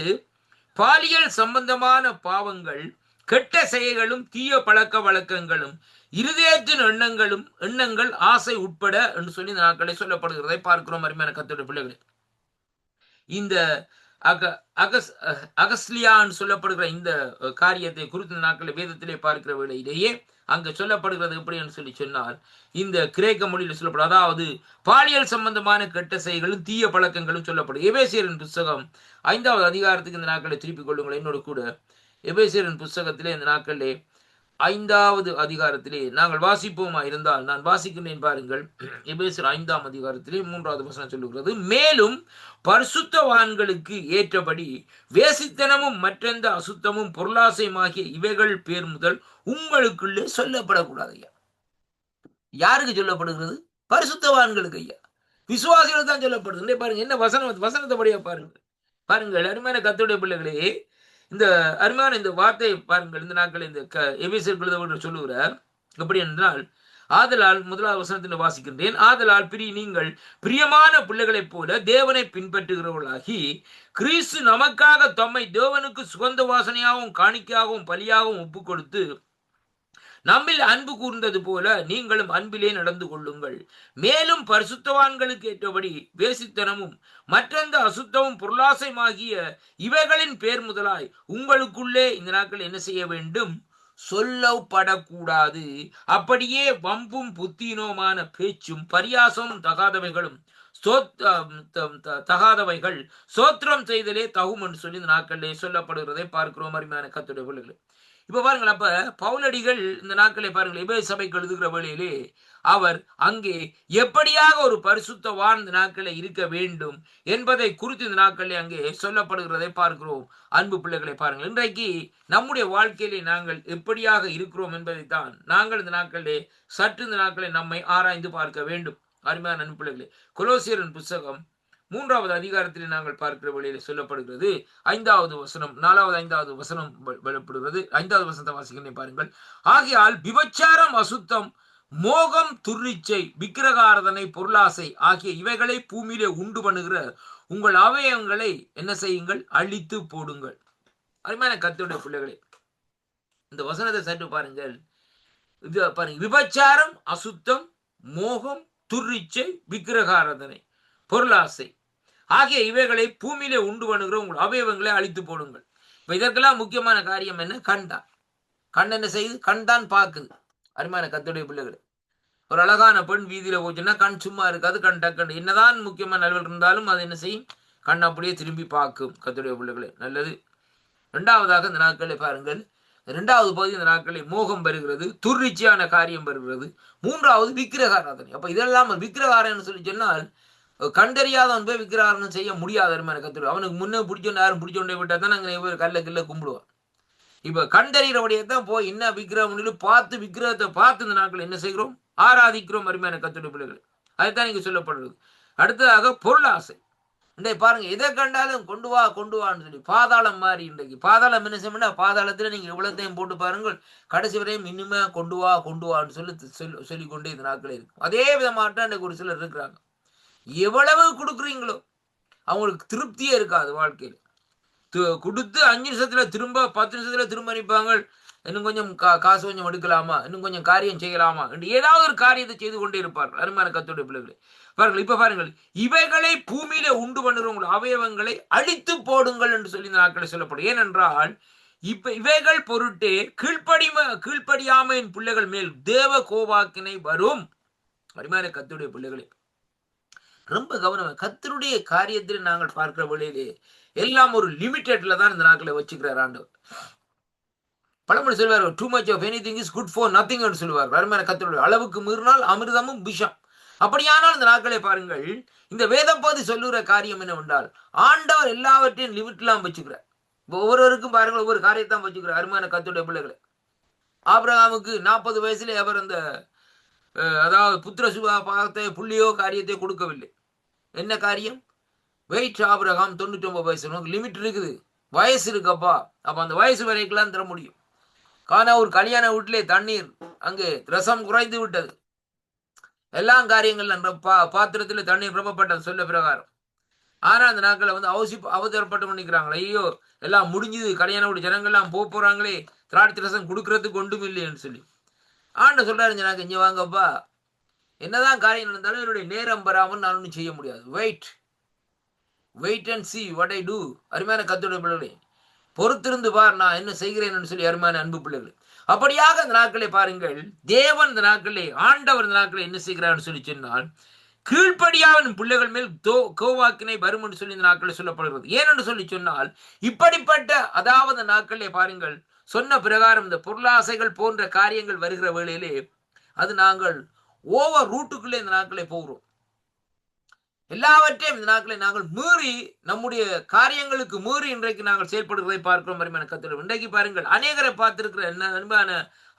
Speaker 1: பாலியல் சம்பந்தமான பாவங்கள், கெட்ட செயல்களும், தீய பழக்க வழக்கங்களும், இருதயத்தின் எண்ணங்கள், ஆசை உட்பட என்று சொல்லி இந்த நாட்களை சொல்லப்படுகிறதை பார்க்கிறோம். அருமையான கர்த்தருடைய பிள்ளைகளே, இந்த அகஸ்லியான்னு சொல்லப்படுகிற இந்த காரியத்தை குறித்த நாட்களை வேதத்திலே பார்க்கிற வேளையிலேயே அங்க சொல்லப்படுகிறது எப்படி என்று சொல்லி சொன்னால், இந்த கிரேக்க மொழியில் சொல்லப்படும், அதாவது பாலியல் சம்பந்தமான கெட்ட செயல்களும் தீய பழக்கங்களும் சொல்லப்படும். எபேசியரின் புஸ்தகம் 5வது அதிகாரத்துக்கு இந்த நாட்களை திருப்பிக் கொள்ளுங்கள் என்னோட கூட. எபேசியரின் புஸ்தகத்திலே இந்த நாட்களிலே 5வது அதிகாரத்திலே நாங்கள் வாசிப்போமா இருந்தால், நான் வாசிக்கின்றேன் பாருங்கள். எபேசியர் 5ஆம் அதிகாரத்திலே 3வது வசனம் சொல்லுகிறது, மேலும் பரிசுத்தவான்களுக்கு ஏற்றபடி வேசித்தனமும் மற்றெந்த அசுத்தமும் பொருளாசையுமாகிய இவைகள் பேர் முதல் உங்களுக்குள்ளே சொல்லப்படக்கூடாது. ஐயா, யாருக்கு சொல்லப்படுகிறது? பரிசுத்தவான்களுக்கு. ஐயா, விசுவாசிகள் தான் சொல்லப்படுது. பாருங்க என்ன வசனத்தை படியா பாருங்கள் அருமையான கர்த்தருடைய பிள்ளைகளே, இந்த அருமையான இந்த வார்த்தையை பாருங்கள். இந்த நாட்கள் இந்த எபேசியர் சொல்லுகிறார் எப்படி என்றால், ஆதலால் முதலாவது வசனத்தில் வாசிக்கின்றேன், ஆதலால் நீங்கள் பிரியமான பிள்ளைகளைப் போல தேவனை பின்பற்றுகிறவர்களாகி கிறிஸ்து நமக்காக தம்மை தேவனுக்கு சுகந்த வாசனையாகவும் காணிக்கையாகவும் பலியாகவும் ஒப்பு கொடுத்து நம்மில் அன்பு கூர்ந்தது போல நீங்களும் அன்பிலே நடந்து கொள்ளுங்கள். மேலும் பரிசுத்தவான்களுக்கு ஏற்றபடி வேசித்தனமும் மற்றெந்த அசுத்தமும் பொருளாசையுமாகிய இவைகளின் பேர் முதலாய் உங்களுக்குள்ளே இந்த நாட்கள் என்ன செய்ய வேண்டும்? சொல்லப்படக்கூடாது. அப்படியே வம்பும் புத்தீனமான பேச்சும் பரியாசமும் தகாதவைகள் சோத்திரம் செய்தலே தகும் என்று சொல்லி இந்த நாட்களிலே சொல்லப்படுகிறதை பார்க்கிறோம். அருமையான கர்த்தருடைய பிள்ளைகளே, இப்ப பாருங்கள், அப்ப பவுலடிகள் இந்த நாட்களை பாருங்கள் எபேசு சபைக்கு எழுதுகிற வேளையிலே அவர் அங்கே எப்படியாக ஒரு பரிசுத்தவான் இந்த நாட்களை இருக்க வேண்டும் என்பதை குறித்து இந்த நாட்களில் அங்கே சொல்லப்படுகிறதை பார்க்கிறோம். அன்பு பிள்ளைகளை பாருங்கள், இன்றைக்கு நம்முடைய வாழ்க்கையிலே நாங்கள் எப்படியாக இருக்கிறோம் என்பதைத்தான் நாங்கள் இந்த நாட்களிலே சற்று இந்த நாட்களை நம்மை ஆராய்ந்து பார்க்க வேண்டும். அருமையான அன்பு பிள்ளைகளே, கொலோசியரின் புஸ்தகம் 3வது அதிகாரத்தில் நாங்கள் பார்க்கிற வழியில் சொல்லப்படுகிறது 5வது வசனம் 4வது 5வது வசனம் வெளிப்படுகிறது. 5வது வசனத்தை வாசிக்கிறேன் பாருங்கள். ஆகையால் விபச்சாரம், அசுத்தம், மோகம், துர்ரிச்சை, விக்கிரகாராதனை, பொருளாசை ஆகிய இவைகளை பூமியிலே உண்டு பண்ணுகிற உங்கள் அவயவங்களை என்ன செய்யுங்கள்? அழித்து போடுங்கள். அருமையான கர்த்தருடைய பிள்ளைகளே, இந்த வசனத்தை சற்று பாருங்கள். இது பாருங்க, விபச்சாரம், அசுத்தம், மோகம், துர்ரிச்சை, விக்கிரகாராதனை, பொருளாசை ஆகிய இவைகளை பூமியிலே உண்டு பண்ணுகிற உங்கள் அவயவங்களை அழித்து போடுங்கள். இப்ப இதற்கெல்லாம் முக்கியமான காரியம் என்ன? கண்தான். கண் என்ன செய்யுது? கண் தான் பார்க்குது. அருமையான கர்த்தருடைய பிள்ளைகளே, ஒரு அழகான பெண் வீதியில போச்சுன்னா கண் சும்மா இருக்காது. கண் டக்குன்னு என்னதான் முக்கியமான நல்வல் இருந்தாலும் அது என்ன செய்யும்? கண் அப்படியே திரும்பி பார்க்கும். கர்த்தருடைய பிள்ளைகளே, நல்லது. இரண்டாவதாக இந்த நாட்களை பாருங்கள், 2வது பகுதி இந்த நாட்களில் மோகம் வருகிறது, துர்ரிச்சியான காரியம் வருகிறது. 3வது விக்கிரகாராதனை. அப்ப இதெல்லாம் விக்கிரகாரன்னு சொல்லி சொன்னால் கண்டறியாதவன் போய் விக்கிரகாரம் செய்ய முடியாத அருமையான கர்த்தருடைய. அவனுக்கு முன்னே பிடிச்சோன்னு யாரும் பிடிச்சோண்டே விட்டா தான் நாங்கள் கல்ல கில்ல கும்பிடுவான். இப்ப கண்டறிகிறபடியே தான் போய் என்ன விக்கிரகம் பார்த்து விக்கிரகத்தை பார்த்து இந்த நாட்கள் என்ன செய்கிறோம்? ஆராதிக்கிறோம். அருமையான கர்த்தருடைய பிள்ளைகள், அதுதான் இங்க சொல்லப்படுறது. அடுத்ததாக பொருளாசை. இன்றைக்கு பாருங்க, எதை கண்டாலும் கொண்டு வான்னு சொல்லி பாதாளம் மாதிரி. இன்றைக்கு பாதாளம் என்ன செய்யணும்னா, பாதாளத்துல நீங்க எவ்வளத்தையும் போட்டு பாருங்கள், கடைசி வரையும் இன்னுமே கொண்டு வான்னு சொல்லிக்கொண்டே இந்த நாட்களே இருக்கும். அதே விதமாட்டம் இன்றைக்கு ஒரு சிலர் இருக்கிறாங்க. எவ்வளவு கொடுக்குறீங்களோ அவங்களுக்கு திருப்தியே இருக்காது வாழ்க்கையில். கொடுத்து 5 நிமிஷத்துல திரும்ப 10 நிமிஷத்துல திரும்ப அனுப்பாங்க. இன்னும் கொஞ்சம் காசு கொஞ்சம் எடுக்கலாமா, இன்னும் கொஞ்சம் காரியம் செய்யலாமா என்று ஏதாவது ஒரு காரியத்தை செய்து கொண்டே இருப்பார்கள். அருமையான கர்த்தருடைய பிள்ளைகளே, பாருங்கள், இப்ப பாருங்கள், இவைகளை பூமியில உண்டு பண்ணுறவங்கள் அவயவங்களை அழித்து போடுங்கள் என்று சொல்லி இந்த நாட்களை சொல்லப்படும். ஏனென்றால் இப்ப இவைகள் பொருட்டே கீழ்ப்படியாமையின் பிள்ளைகள் மேல் தேவ கோபாக்கினை வரும். அருமையான கர்த்தருடைய பிள்ளைகளே, ரொம்ப கவனம். கர்த்தருடைய காரியத்தில் நாங்கள் பார்க்கிற வழியிலே எல்லாம் ஒரு லிமிட்டெட்ல தான் இந்த நாட்களை வச்சுக்கிறார் ஆண்டவர். பழமொழி சொல்வார், too much of anything is good for nothing என்று சொல்வார். அருமையான கர்த்தருடைய அளவுக்கு மீறினால் அமிர்தமும் விஷம். அப்படியானால் இந்த நாட்களை பாருங்கள், இந்த வேதப்பகுதி சொல்லுகிற காரியம் என்னவென்றால், ஆண்டவர் எல்லாவற்றையும் லிமிட்லாம் வச்சுக்கிறார். ஒவ்வொருவருக்கும் பாருங்கள் ஒவ்வொரு காரியத்தான் வச்சுக்கிறார். அருமையான கர்த்தருடைய பிள்ளைகளை, ஆபிரகாமுக்கு 40 வயசுல அவர் அந்த அதாவது புத்திர சுபாகத்தை புள்ளியோ காரியத்தை கொடுக்கவில்லை. என்ன காரியம்? வெயிட் ஆபிரகாம் 99 வயசு, உனக்கு லிமிட் இருக்குது, வயசு இருக்கப்பா, அப்ப அந்த வயசு வரைக்கும் தர முடியும். காணா ஒரு கல்யாண வீட்டிலே தண்ணீர் அங்கே ரசம் குறைந்து விட்டது. எல்லாம் காரியங்கள் பாத்திரத்தில் தண்ணீர் நிரப்பப்பட்டது சொல்ல பிரகாரம். ஆனா அந்த நாட்களை அவசரப்பட்டு பண்ணிக்கிறாங்களே, ஐயோ எல்லாம் முடிஞ்சது, கல்யாண வீட்டு ஜனங்கள்லாம் போறாங்களே, திராட்சை ரசம் கொடுக்கறதுக்கு ஒன்றும் இல்லைன்னு சொல்லி ஆண்ட சொல்றாரு, எனக்கு இங்க வாங்கப்பா, என்னதான் காரியம் நடந்தாலும் என்னுடைய நேரம் பெறாமல் நான் ஒன்றும் செய்ய முடியாது. Wait and see what I do. அருமையான கர்த்தருடைய பிள்ளைகளே, பொறுத்திருந்து பார் நான் என்ன செய்கிறேன் சொல்லி அருமையான அன்பு பிள்ளைகள். அப்படியாக இந்த நாட்களை பாருங்கள், தேவன் இந்த நாட்களே, ஆண்டவர் இந்த நாட்களை என்ன செய்கிறார் சொல்லி சொன்னால், கீழ்ப்படியாவின் பிள்ளைகள் மேல் கோவாக்கினை வரும் என்று சொல்லி இந்த நாட்களை சொல்லப்படுகிறது. ஏனென்று சொல்லி சொன்னால், இப்படிப்பட்ட அதாவது நாட்களே பாருங்கள், சொன்ன பிரகாரம் இந்த பொருளாசைகள் போன்ற காரியங்கள் வருகிற வேளையிலே அது நாங்கள் ஓவர் ரூட்டுக்குள்ளே இந்த நாட்களை போகிறோம். எல்லாவற்றையும் இந்த நாட்களை நாங்கள் மீறி, நம்முடைய காரியங்களுக்கு மீறி இன்றைக்கு நாங்கள் செயல்படுகிறதை பார்க்கிறோம். அருமையான கர்த்தர், இன்றைக்கு பாருங்கள், அநேகரை பார்த்திருக்கிற அன்பான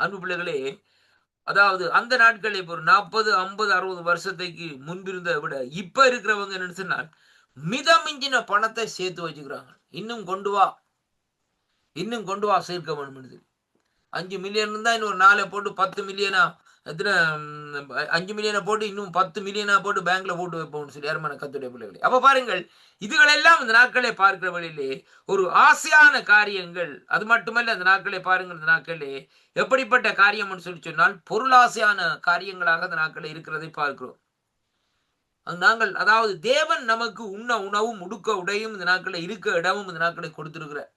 Speaker 1: அன்பு பிள்ளைகளே, அதாவது அந்த நாட்களை ஒரு 40, 50, 60 வருஷத்துக்கு முன்பிருந்த விட இப்ப இருக்கிறவங்க என்ன சொன்னால், மிதமிஞ்சின பணத்தை சேர்த்து வச்சுக்கிறாங்க. இன்னும் கொண்டு வா சேர்க்க வேண்டும். 5 மில்லியன் இருந்தா இன்னொரு 4 போட்டு 10 மில்லியனா, எத்தனை 5 மில்லியனை போட்டு இன்னும் 10 மில்லியனா போட்டு பேங்க்ல போட்டு வைப்போம்னு சொல்லி அருமையான கர்த்தருடைய பிள்ளைகளே. அப்ப பாருங்கள், இதுகளெல்லாம் இந்த நாட்களை பார்க்கிற வழியிலே ஒரு ஆசையான காரியங்கள். அது மட்டுமல்ல, இந்த நாட்களை பாருங்கள், இந்த நாட்களே எப்படிப்பட்ட காரியம் சொல்லி சொன்னால் பொருளாசையான காரியங்களாக இந்த நாட்களை இருக்கிறதை பார்க்கிறோம். நாங்கள் அதாவது தேவன் நமக்கு உண்ண உணவும் உடுக்க உடையும் இந்த நாட்களை இருக்க இடமும் இந்த நாட்களை கொடுத்திருக்கிறார்.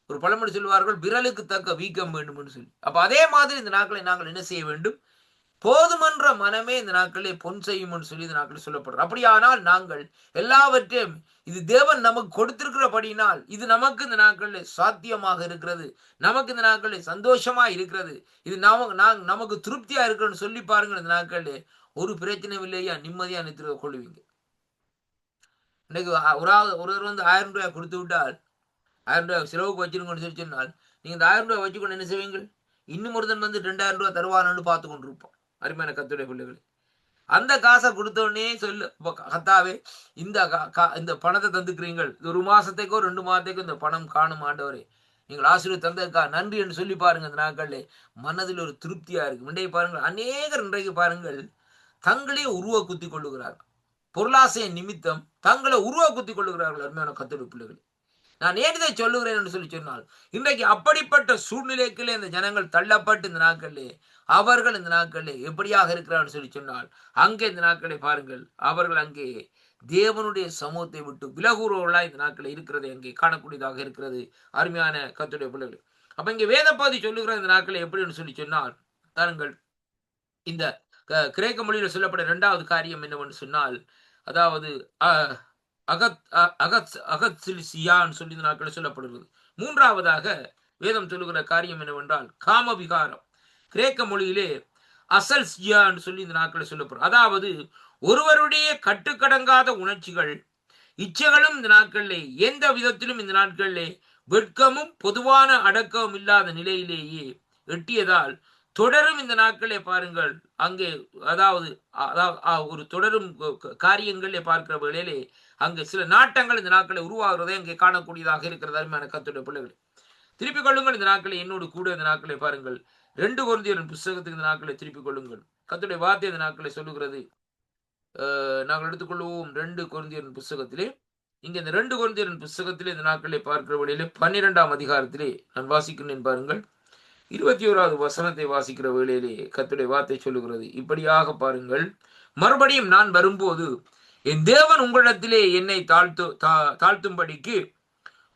Speaker 1: ஒரு பழமொழி சொல்வார்கள், விரலுக்கு தக்க வீக்கம் வேண்டும் என்று சொல்லி. அப்ப அதே மாதிரி இந்த நாட்களை நாங்கள் என்ன செய்ய வேண்டும்? போதுமன்ற மனமே இந்த நாட்களே பொன் செய்யும் என்று சொல்லி இந்த நாட்களில் சொல்லப்படுறோம். அப்படியானால் நாங்கள் எல்லாவற்றையும் இது தேவன் நமக்கு கொடுத்திருக்கிறபடினால் இது நமக்கு இந்த நாட்களில் சாத்தியமாக இருக்கிறது, நமக்கு இந்த நாட்களில் சந்தோஷமா இருக்கிறது, இது நமக்கு திருப்தியா இருக்கிறன்னு சொல்லி பாருங்க. இந்த நாட்களில் ஒரு பிரச்சனையும் இல்லையா, நிம்மதியா நிறுத்த கொள்வீங்க. இன்னைக்கு ஒருவர் வந்து 1000 ரூபாய் கொடுத்து விட்டால், 1000 ரூபாய் செலவுக்கு வச்சிருக்கோன்னு சொல்லி சொன்னால், நீங்க இந்த 1000 ரூபாய் வச்சுக்கொண்டு என்ன செய்வீங்கள்? இன்னும் ஒருத்தன் வந்து 2000 ரூபாய் தருவானு பார்த்து கொண்டிருப்போம். அருமையான கர்த்தருடைய பிள்ளைகள், அந்த காசை கொடுத்தோடனே சொல்லு, கர்த்தாவே இந்த பணத்தை தந்துக்கிறீங்கள், ஒரு மாசத்துக்கோ 2 மாதத்துக்கோ இந்த பணம் காணும் ஆண்டவரே, நீங்கள் ஆசீர்வாதம் தந்ததுக்கா நன்றி என்று சொல்லி பாருங்க. இந்த நாட்கள்ல மனதில் ஒரு திருப்தியா இருக்கு. இன்றைக்கு பாருங்கள், அநேகர் இன்றைக்கு பாருங்கள் தங்களே உருவ குத்தி கொள்ளுகிறார்கள். பொருளாசையின் நிமித்தம் தங்களை உருவ குத்தி கொள்ளுகிறார்கள். அருமையான கர்த்தருடைய பிள்ளைகள், நான் ஏன் இதை சொல்லுகிறேன் என்று சொல்லி சொன்னால், இன்றைக்கு அப்படிப்பட்ட சூழ்நிலைக்குள்ளே இந்த ஜனங்கள் தள்ளப்பட்டு இந்த நாட்களிலே அவர்கள் இந்த நாட்களிலே எப்படியாக இருக்கிறார்கள் சொல்லி சொன்னால், அங்கே இந்த நாட்களை பாருங்கள், அவர்கள் அங்கே தேவனுடைய சமூகத்தை விட்டு விலகுறவர்களாய் இந்த நாட்களில் இருக்கிறது அங்கே காணக்கூடியதாக இருக்கிறது. அருமையான கர்த்தருடைய பிள்ளைகள், அப்ப இங்கே வேதப்பகுதி சொல்லுகிற இந்த நாட்களை எப்படி சொல்லி சொன்னால், தாருங்கள் இந்த கிரேக்க மொழியில் சொல்லப்பட்ட 2வது காரியம் என்னவென்று சொன்னால், அதாவது அகத்சிலிசியான்னு சொல்லி இந்த நாட்களில் சொல்லப்படுகிறது. 3வதாக வேதம் சொல்லுகிற காரியம் என்னவென்றால் காமவிகாரம். கிரேக்க மொழியிலே அசல்சியான்னு சொல்லி இந்த நாட்களில் சொல்லப்படும். அதாவது ஒருவருடைய கட்டுக்கடங்காத உணர்ச்சிகள், இச்சைகளும் இந்த நாட்களிலே எந்த விதத்திலும் இந்த நாட்களிலே வெட்கமும் பொதுவான அடக்கமும் இல்லாத நிலையிலேயே எட்டியதால் தொடரும் இந்த நாட்களே பாருங்கள், அங்கே அதாவது ஒரு தொடரும் காரியங்களே பார்க்கிற வேளையிலே அங்கே சில நாட்டங்கள் இந்த நாட்களை உருவாகிறதை அங்கே காணக்கூடியதாக இருக்கிறது. அருமையான கர்த்தருடைய பிள்ளைகளை, திருப்பிக் கொள்ளுங்கள். இந்த நாட்களை என்னோடு கூட இந்த நாட்களை பாருங்கள், 2 கொரிந்தியர் புத்தகத்துக்கு இந்த நாட்களை திருப்பிக் கொள்ளுங்கள். கர்த்தருடைய வார்த்தை இந்த நாட்களை சொல்லுகிறது. நாங்கள் எடுத்துக்கொள்வோம் 2 கொரிந்தியர் புத்தகத்திலே இங்க இந்த 2 கொரிந்தியரின் புஸ்தகத்திலே இந்த நாட்களை பார்க்கிற வழியிலே 12ஆம் அதிகாரத்திலே நான் வாசிக்கிறேன் பாருங்கள். 21வது வசனத்தை வாசிக்கிற வேளையிலே கர்த்தருடைய வார்த்தை சொல்லுகிறது, இப்படியாக பாருங்கள், மறுபடியும் நான் வரும்போது என் தேவன் உங்களிடத்திலே என்னை தாழ்த்தும்படிக்கு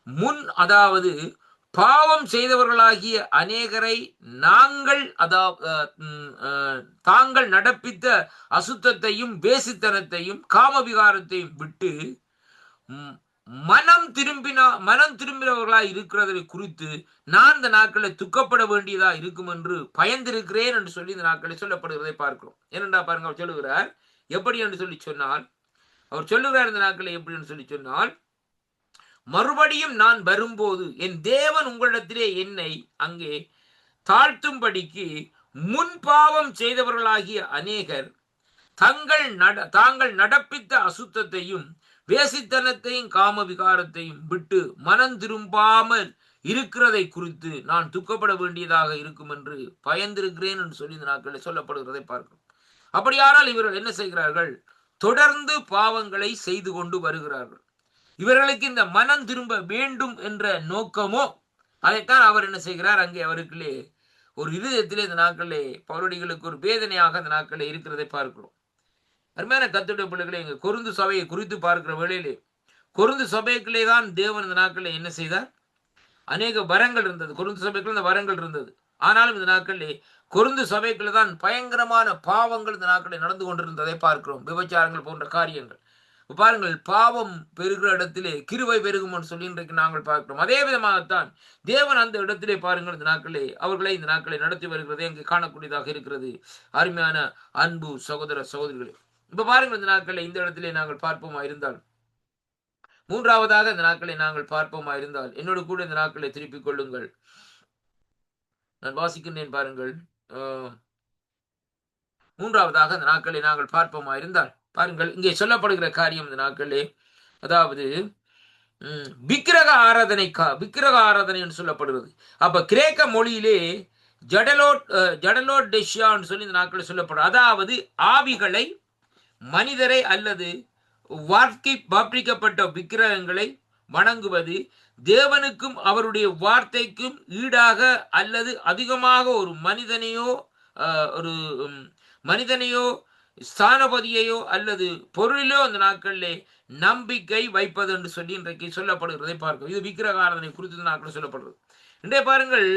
Speaker 1: முன், அதாவது பாவம் செய்தவர்களாகிய அநேகரை தாங்கள் நடப்பித்த அசுத்தத்தையும் வேசித்தனத்தையும் காமவிகாரத்தையும் விட்டு மனம் திரும்பினவர்களாய் இருக்கிறதை குறித்து நான் இந்த நாட்களை துக்கப்பட வேண்டியதா இருக்கும் என்று பயந்திருக்கிறேன் என்று சொல்லி இந்த நாட்களை சொல்லப்படுகிறதை பார்க்கிறோம். ஏனென்றா பாருங்க, அவர் சொல்லுகிறார் எப்படி என்று சொல்லி சொன்னால், இந்த நாட்களை எப்படி என்று சொல்லி சொன்னால், மறுபடியும் நான் வரும்போது என் தேவன் உங்களிடத்திலே என்னை அங்கே தாழ்த்தும்படிக்கு முன்பாவம் செய்தவர்களாகிய அநேகர் தாங்கள் நடப்பித்த அசுத்தத்தையும் வேசித்தனத்தையும் காம விகாரத்தையும் விட்டு மனம் திரும்பாமல் இருக்கிறதை குறித்து நான் துக்கப்பட வேண்டியதாக இருக்கும் என்று பயந்திருக்கிறேன் என்று சொல்லி இந்த நாட்களில் சொல்லப்படுகிறதை பார்க்கிறோம். அப்படியானால் இவர்கள் என்ன செய்கிறார்கள்? தொடர்ந்து பாவங்களை செய்து கொண்டு வருகிறார்கள். இவர்களுக்கு இந்த மனம் திரும்ப வேண்டும் என்ற நோக்கமோ, அதைத்தான் அவர் என்ன செய்கிறார், அங்கே அவருக்குள்ளே ஒரு இருதயத்திலே இந்த நாட்களிலே பவுலடிகளுக்கு ஒரு வேதனையாக இந்த நாட்களில் இருக்கிறதை பார்க்கிறோம். அருமையான கர்த்தருடைய பிள்ளைகளை, எங்க கொரிந்து சபையை குறித்து பார்க்கிற வேளையிலே கொரிந்து சபைக்குள்ளே தான் தேவன் இந்த நாட்களில் என்ன செய்தார்? அநேக வரங்கள் இருந்தது. கொரிந்து சபைக்குள்ள இந்த வரங்கள் இருந்தது. ஆனாலும் இந்த நாட்களிலே கொரிந்து சபைக்குள்ள தான் பயங்கரமான பாவங்கள் இந்த நாட்களில் நடந்து கொண்டிருந்ததை பார்க்கிறோம். விபச்சாரங்கள் போன்ற காரியங்கள். பாருங்கள், பாவம் பெருகிற இடத்திலே கிருபை பெருகும் என்று சொல்லி இன்றைக்கு நாங்கள் பார்க்கிறோம். அதே விதமாகத்தான் தேவன் அந்த இடத்திலே பாருங்கள் இந்த நாட்களே அவர்களை இந்த நாட்களை நடத்தி வருகிறதை அங்கே காணக்கூடியதாக இருக்கிறது. அருமையான அன்பு சகோதர சகோதரிகளே, இப்ப பாருங்கள், இந்த நாட்களை இந்த இடத்திலே நாங்கள் பார்ப்போமா இருந்தால், மூன்றாவதாக இந்த நாட்களை நாங்கள் பார்ப்போமா இருந்தால், என்னோடு கூட இந்த நாட்களை திருப்பிக் கொள்ளுங்கள். நான் வாசிக்கின்றேன் பாருங்கள். மூன்றாவதாக இந்த நாட்களை நாங்கள் பார்ப்போமா இருந்தால் பாருங்கள், இங்கே சொல்லப்படுகிற காரியம் இந்த நாட்களே, அதாவது விக்கிரக ஆராதனை என்று சொல்லப்படுகிறது. அப்ப கிரேக்க மொழியிலே ஜடலோடெஷியான்னு சொல்லி இந்த நாட்களில் சொல்லப்படும். அதாவது ஆவிகளை, மனிதரை அல்லது வார்ப்பிக்கப்பட்ட விக்கிரகங்களை வணங்குவது தேவனுக்கும் அவருடைய வார்த்தைக்கும் ஈடாக அல்லது அதிகமாக ஒரு மனிதனையோ ஸ்தானபதியையோ அல்லது பொருளிலோ அந்த நாட்களிலே நம்பிக்கை வைப்பது என்று சொல்லி இன்றைக்கு சொல்லப்படுகிறதை பார்க்கிறோம். இது விக்கிரக ஆராதனை குறித்து இந்த நாட்களில் சொல்லப்படுகிறது. இன்றைய பாருங்கள்,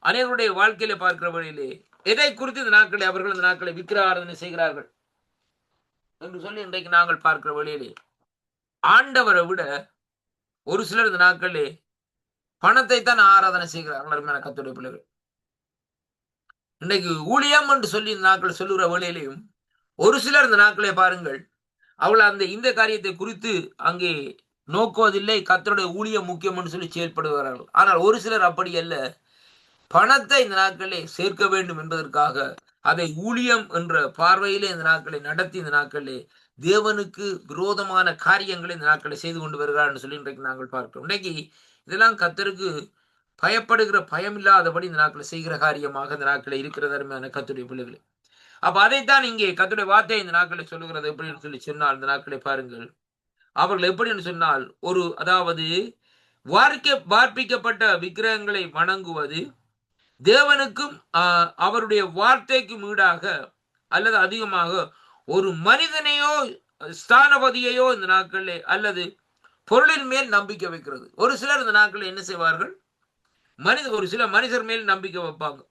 Speaker 1: அநேகருடைய வாழ்க்கையில பார்க்கிற வழியிலே எதை குறித்து இந்த நாட்களை அவர்கள் இந்த நாட்களை விக்கிரக ஆராதனை செய்கிறார்கள் என்று சொல்லி இன்றைக்கு நாங்கள் பார்க்கிற வழியிலே ஆண்டவரை விட ஒரு சிலர் இந்த நாட்களே பணத்தை தான் ஆராதனை செய்கிறார்கள். அருமையான கர்த்தருடைய பிள்ளைகள், இன்றைக்கு ஊழியம் என்று சொல்லி இந்த நாட்கள் சொல்லுகிற வேளையிலையும் ஒரு சிலர் இந்த நாட்களே பாருங்கள், அவள் இந்த காரியத்தை குறித்து அங்கே நோக்குவதில்லை. கர்த்தருடைய ஊழியம் முக்கியம் என்று சொல்லி செயல்படுகிறார்கள். ஆனால் ஒரு சிலர் அப்படி அல்ல, பணத்தை இந்த நாட்களே சேர்க்க வேண்டும் என்பதற்காக அதை ஊழியம் என்ற பார்வையிலே இந்த நாட்களை நடத்தி இந்த நாட்களே தேவனுக்கு விரோதமான காரியங்களை இந்த நாட்களை செய்து கொண்டு வருகிறார் என்று சொல்லி இன்றைக்கு நாங்கள் பார்க்கிறோம். இன்றைக்கு இதெல்லாம் கர்த்தருக்கு பயப்படுகிற பயமில்லாதபடி இந்த நாட்களை செய்கிற காரியமாக இந்த நாட்களை இருக்கிறது. அருமையான கர்த்தருடைய பிள்ளைகளே, அப்ப அதைத்தான் இங்கே கர்த்தருடைய வார்த்தை இந்த நாட்களை சொல்லுகிறது. எப்படின்னு சொல்லி சொன்னால் இந்த நாட்களை பாருங்கள், அவர்கள் எப்படின்னு சொன்னால் அதாவது வார்ப்பிக்கப்பட்ட விக்கிரகங்களை வணங்குவது தேவனுக்கும் அவருடைய வார்த்தைக்கும் ஈடாக அல்லது அதிகமாக ஒரு மனிதனையோ ஸ்தானபதியையோ இந்த நாட்களிலே அல்லது பொருளின் மேல் நம்பிக்கை வைக்கிறது. ஒரு சிலர் இந்த நாட்களில் என்ன செய்வார்கள்? ஒரு சில மனிதர் மேல் நம்பிக்கை வைப்பாங்க.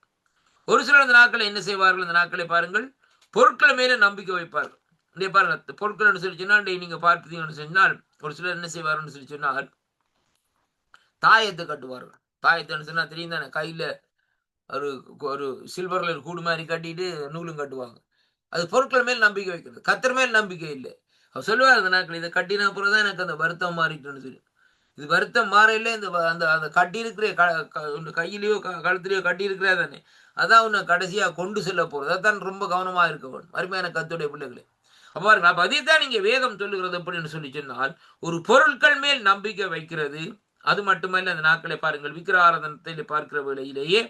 Speaker 1: ஒரு சிலர் இந்த நாட்களை என்ன செய்வார்கள்? இந்த நாட்களை பாருங்கள், பொருட்கள் மேல நம்பிக்கை வைப்பார்கள். இங்கே பாருங்க, பொருட்கள் சொல்லி சொன்னால் நீங்க பார்த்தீங்கன்னு சொன்னால் ஒரு சிலர் என்ன செய்வார்கள் சொல்லி சொன்னால் தாயத்தை கட்டுவார்கள். தாயத்தை சொன்னா தெரியும் தானே, கையில ஒரு சில்வர்ல ஒரு கூடு மாதிரி கட்டிட்டு நூலும் கட்டுவாங்க. அது பொருட்கள் மேல் நம்பிக்கை வைக்கிறது. கர்த்தர் மேல் நம்பிக்கை இல்லை. அவர் சொல்லுவார் இந்த நாட்கள், இதை கட்டின அப்புறம் தான் எனக்கு அந்த வருத்தம் மாறிட்டுன்னு சொல்லி. இது வருத்தம் மாறையில அந்த கட்டி இருக்கிற கையிலையோ கழுத்திலையோ கட்டி இருக்கிறா தானே, அதான் உன்னை கடைசியா கொண்டு செல்ல போறது. அதான் ரொம்ப கவனமா இருக்க வேண்டும் அருமையான கர்த்தருடைய பிள்ளைகளே. அப்ப பாருங்க, அப்ப அதைத்தான் நீங்க வேதம் சொல்லுகிறது எப்படின்னு சொல்லி சொன்னால், ஒரு பொருட்கள் மேல் நம்பிக்கை வைக்கிறது. அது மட்டுமல்ல, அந்த நாட்களை பாருங்கள், விக்கிரக ஆராதனத்தை பார்க்கிற வேளையிலேயே